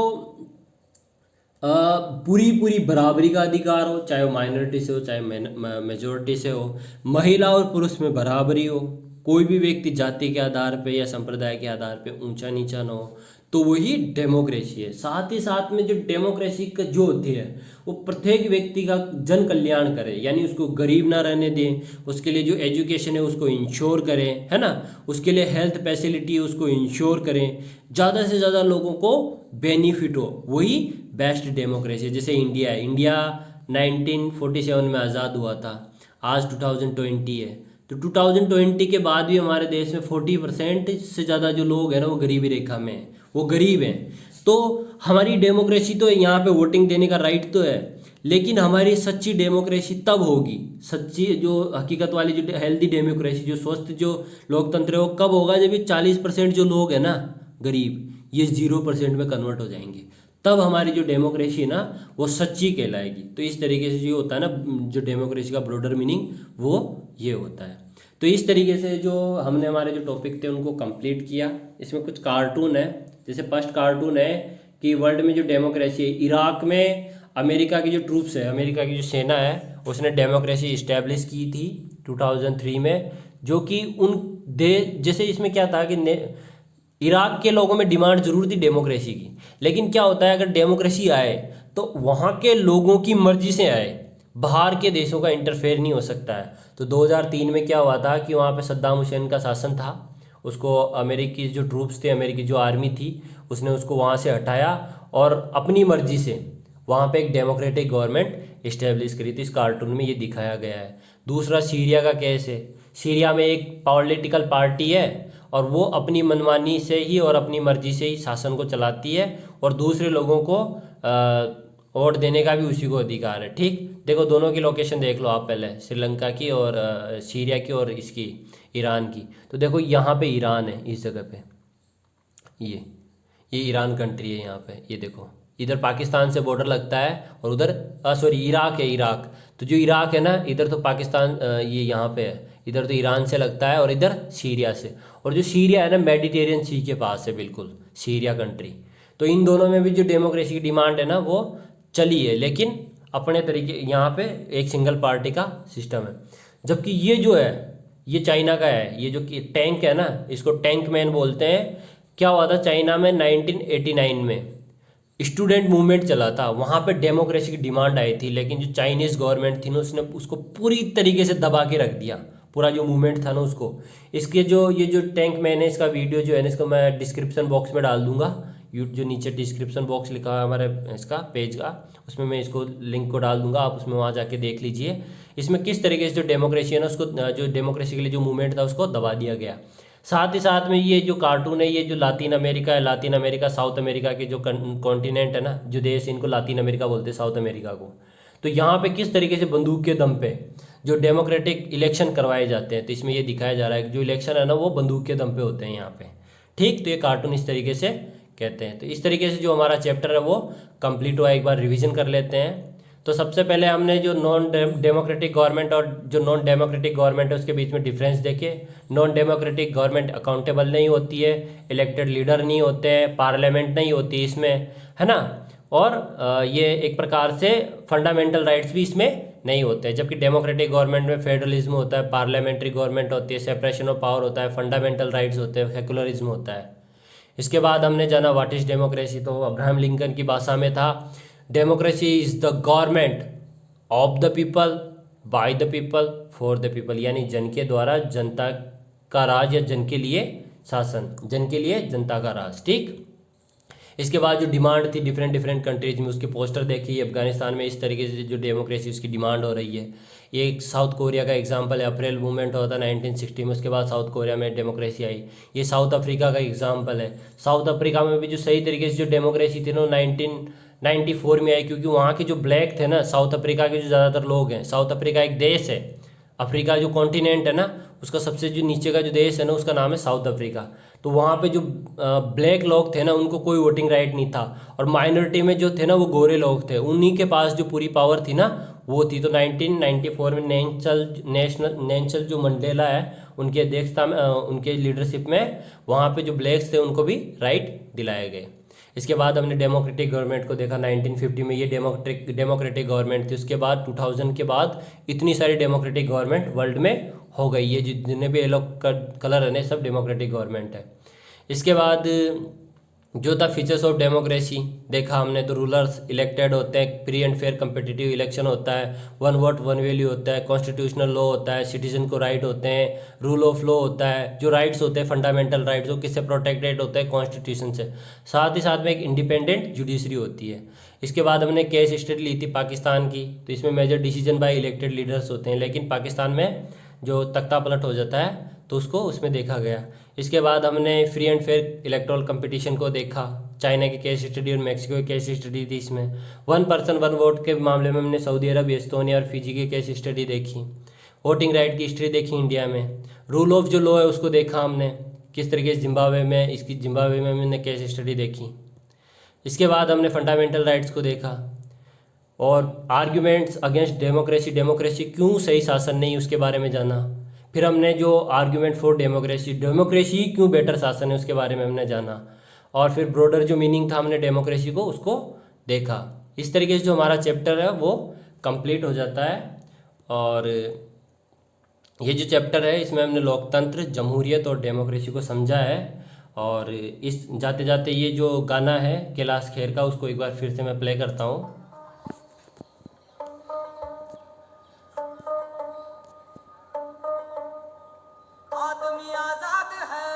पूरी पूरी बराबरी का अधिकार हो, चाहे वो माइनॉरिटी से हो चाहे मेजोरिटी से हो, महिला और पुरुष में बराबरी हो, कोई भी व्यक्ति जाति के आधार पे या संप्रदाय के आधार पे ऊंचा नीचा ना हो, तो वही डेमोक्रेसी है। साथ ही साथ में जो डेमोक्रेसी का जो होती है वो प्रत्येक व्यक्ति का जन कल्याण करे, यानी उसको गरीब ना रहने दें, उसके लिए जो एजुकेशन है उसको इंश्योर करें, है ना, उसके लिए हेल्थ फैसिलिटी है उसको इंश्योर करें, ज़्यादा से ज़्यादा लोगों को बेनिफिट हो, वही बेस्ट डेमोक्रेसी है। जैसे इंडिया है, इंडिया 1947 में आज़ाद हुआ था, आज 2020 है, तो 2020 के बाद भी हमारे देश में 40% से ज़्यादा जो लोग हैं ना वो गरीबी रेखा में हैं, वो गरीब हैं। तो हमारी डेमोक्रेसी तो यहाँ पे वोटिंग देने का राइट तो है, लेकिन हमारी सच्ची डेमोक्रेसी तब होगी, सच्ची जो हकीकत वाली जो हेल्दी डेमोक्रेसी, जो स्वस्थ जो लोकतंत्र है वो कब होगा, जब ये 40% जो लोग हैं ना गरीब, ये 0% में कन्वर्ट हो जाएंगे, तब हमारी जो डेमोक्रेसी है ना वो सच्ची कहलाएगी। तो इस तरीके से जो होता है ना जो डेमोक्रेसी का ब्रॉडर मीनिंग वो ये होता है। तो इस तरीके से जो हमने हमारे जो टॉपिक थे उनको कंप्लीट किया। इसमें कुछ कार्टून है, जैसे फर्स्ट कार्टून है कि वर्ल्ड में जो डेमोक्रेसी है, इराक में अमेरिका की जो ट्रूप्स है, अमेरिका की जो सेना है उसने डेमोक्रेसी इस्टेब्लिश की थी 2003 में, जो कि जैसे इसमें क्या था कि इराक के लोगों में डिमांड जरूर थी डेमोक्रेसी की, लेकिन क्या होता है अगर डेमोक्रेसी आए तो वहाँ के लोगों की मर्जी से आए, बाहर के देशों का इंटरफेयर नहीं हो सकता है। तो 2003 में क्या हुआ था कि वहाँ पे सद्दाम हुसैन का शासन था, उसको अमेरिकी जो ट्रूप्स थे, अमेरिकी जो आर्मी थी उसने उसको वहाँ से हटाया और अपनी मर्जी से वहाँ पे एक डेमोक्रेटिक गवर्नमेंट इस्टेब्लिश करी थी। इस कार्टून में ये दिखाया गया है। दूसरा सीरिया का केस है। सीरिया में एक पॉलिटिकल पार्टी है और वो अपनी मनमानी से ही और अपनी मर्जी से ही शासन को चलाती है और दूसरे लोगों को वोट देने का भी उसी को अधिकार है। ठीक, देखो दोनों की लोकेशन देख लो आप पहले, श्रीलंका की और सीरिया की और इसकी ईरान की। तो देखो यहाँ पे ईरान है, इस जगह पे ये ईरान कंट्री है यहाँ पे, ये देखो इधर पाकिस्तान से बॉर्डर लगता है और उधर सॉरी इराक है, इराक। तो जो इराक है ना इधर तो पाकिस्तान ये यहाँ पे है, इधर तो ईरान से लगता है और इधर सीरिया से। और जो सीरिया है ना मेडिटेरियन सी के पास है बिल्कुल, सीरिया कंट्री। तो इन दोनों में भी जो डेमोक्रेसी की डिमांड है ना वो चली है, लेकिन अपने तरीके यहाँ पे एक सिंगल पार्टी का सिस्टम है। जबकि ये जो है ये चाइना का है, ये जो कि टैंक है ना, इसको टैंक मैन बोलते हैं। क्या हुआ था चाइना में 1989 में स्टूडेंट मूवमेंट चला था, वहाँ पे डेमोक्रेसी की डिमांड आई थी, लेकिन जो चाइनीज़ गवर्नमेंट थी ना उसने उसको पूरी तरीके से दबा के रख दिया, पूरा जो मूवमेंट था ना उसको। इसके जो ये जो टैंक मैन है इसका वीडियो जो है ना इसको मैं डिस्क्रिप्शन बॉक्स में डाल दूंगा, जो नीचे डिस्क्रिप्शन बॉक्स लिखा है हमारे इसका पेज का, उसमें मैं इसको लिंक को डाल दूंगा, आप उसमें वहाँ जाके देख लीजिए इसमें किस तरीके से जो डेमोक्रेसी है ना उसको, जो डेमोक्रेसी के लिए जो मूवमेंट था उसको दबा दिया गया। साथ ही साथ में ये जो कार्टून है, ये जो लातीन अमेरिका है, लातीन अमेरिका साउथ अमेरिका के जो कॉन्टिनेंट है ना, जो देश इनको लातीन अमेरिका बोलते हैं साउथ अमेरिका को, तो यहाँ पे किस तरीके से बंदूक के दम पे जो डेमोक्रेटिक इलेक्शन करवाए जाते हैं, तो इसमें ये दिखाया जा रहा है कि जो इलेक्शन है ना वो बंदूक के दम पे होते हैं यहाँ पे। ठीक, तो ये कार्टून इस तरीके से कहते हैं। तो इस तरीके से जो हमारा चैप्टर है वो कंप्लीट हुआ, एक बार रिविजन कर लेते हैं। तो सबसे पहले हमने जो नॉन डेमोक्रेटिक गवर्नमेंट और जो नॉन डेमोक्रेटिक गवर्नमेंट है उसके बीच में डिफरेंस देखे। नॉन डेमोक्रेटिक गवर्नमेंट अकाउंटेबल नहीं होती है, इलेक्टेड लीडर नहीं होते हैं, पार्लियामेंट नहीं होती इसमें, है ना, और ये एक प्रकार से फंडामेंटल राइट्स भी इसमें नहीं होते हैं। जबकि डेमोक्रेटिक गवर्नमेंट में फेडरलिज्म होता है, पार्लियामेंट्री गवर्नमेंट होती है, सेपरेशन ऑफ पावर होता है, फंडामेंटल राइट्स होते हैं, सेकुलरिज्म होता है। इसके बाद हमने जाना व्हाट इज डेमोक्रेसी, तो अब्राहम लिंकन की भाषा में था, democracy is the government of the people bye the people for the people, यानी जन के द्वारा जनता का राज या जन के लिए शासन, जन के लिए जनता का राज। ठीक, इसके बाद जो डिमांड थी डिफरेंट डिफरेंट कंट्रीज में, उसके पोस्टर देखिए। अफगानिस्तान में इस तरीके से जो डेमोक्रेसी उसकी डिमांड हो रही है। ये एक साउथ कोरिया का एग्जांपल है, अप्रैल मूवमेंट हुआ था 1960 में, उसके बाद साउथ कोरिया में डेमोक्रेसी आई। ये साउथ अफ्रीका का एग्जांपल है, साउथ अफ्रीका में भी जो सही तरीके से जो डेमोक्रेसी थी ना 1994 में आई, क्योंकि वहाँ के जो ब्लैक थे ना, साउथ अफ्रीका के जो ज़्यादातर लोग हैं, साउथ अफ्रीका एक देश है, अफ्रीका जो कॉन्टिनेंट है ना उसका सबसे जो नीचे का जो देश है ना उसका नाम है साउथ अफ्रीका। तो वहाँ पे जो ब्लैक लोग थे ना उनको कोई वोटिंग राइट नहीं था, और माइनॉरिटी में जो थे ना वो गोरे लोग थे, उन्हीं के पास जो पूरी पावर थी ना वो थी। तो 1994 में नेल्सन जो मंडेला है उनकी अध्यक्षता में, उनके लीडरशिप में वहाँ पे जो ब्लैक्स थे उनको भी राइट दिलाए गए। इसके बाद हमने डेमोक्रेटिक गवर्नमेंट को देखा, 1950 में ये डेमोक्रेटिक गवर्नमेंट थी। उसके बाद 2000 के बाद इतनी सारी डेमोक्रेटिक गवर्नमेंट वर्ल्ड में हो गई, ये जितने भी येलो कलर है ना सब डेमोक्रेटिक गवर्नमेंट है। इसके बाद जो था फीचर्स ऑफ डेमोक्रेसी देखा हमने, तो रूलर्स इलेक्टेड होते हैं, free and fair competitive election होता है, वन वोट वन वैल्यू होता है, कॉन्स्टिट्यूशनल लॉ होता है, सिटीजन को राइट होते हैं, रूल ऑफ लॉ होता है, जो राइट्स होते हैं फंडामेंटल राइट्स वो किससे प्रोटेक्टेड होते हैं, कॉन्स्टिट्यूशन से। साथ ही साथ में एक इंडिपेंडेंट जुडिशरी होती है। इसके बाद हमने केस स्टडी ली थी पाकिस्तान की, तो इसमें major decision by elected leaders होते हैं, लेकिन पाकिस्तान में जो तख्ता पलट हो जाता है तो उसको उसमें देखा गया। इसके बाद हमने free and fair electoral competition को देखा, चाइना की केस स्टडी और मैक्सिको की केस स्टडी थी इसमें। वन पर्सन वन वोट के मामले में हमने सऊदी अरब, एस्तोनिया और फिजी की केस स्टडी देखी। वोटिंग राइट की हिस्ट्री देखी इंडिया में। रूल ऑफ जो लॉ है उसको देखा हमने, किस तरीके से जिम्बाब्वे में हमने केस स्टडी देखी। इसके बाद हमने फंडामेंटल राइट्स को देखा और आर्ग्यूमेंट्स अगेंस्ट डेमोक्रेसी क्यों सही शासन नहीं उसके बारे में जाना। फिर हमने जो आर्ग्यूमेंट फॉर डेमोक्रेसी क्यों बेटर शासन है उसके बारे में हमने जाना। और फिर ब्रॉडर जो मीनिंग था हमने डेमोक्रेसी को उसको देखा। इस तरीके से जो हमारा चैप्टर है वो कंप्लीट हो जाता है। और ये जो चैप्टर है इसमें हमने लोकतंत्र, जमहूरियत और डेमोक्रेसी को समझा है। और इस जाते जाते ये जो गाना है कैलाश खेर का उसको एक बार फिर से मैं प्ले करता हूँ। आदमी आजाद है,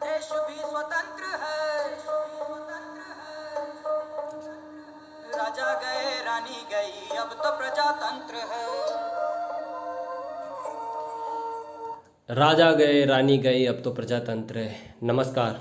देश भी स्वतंत्र है, राजा गए रानी गई अब तो प्रजातंत्र है। राजा गए रानी गई अब तो प्रजातंत्र है। नमस्कार।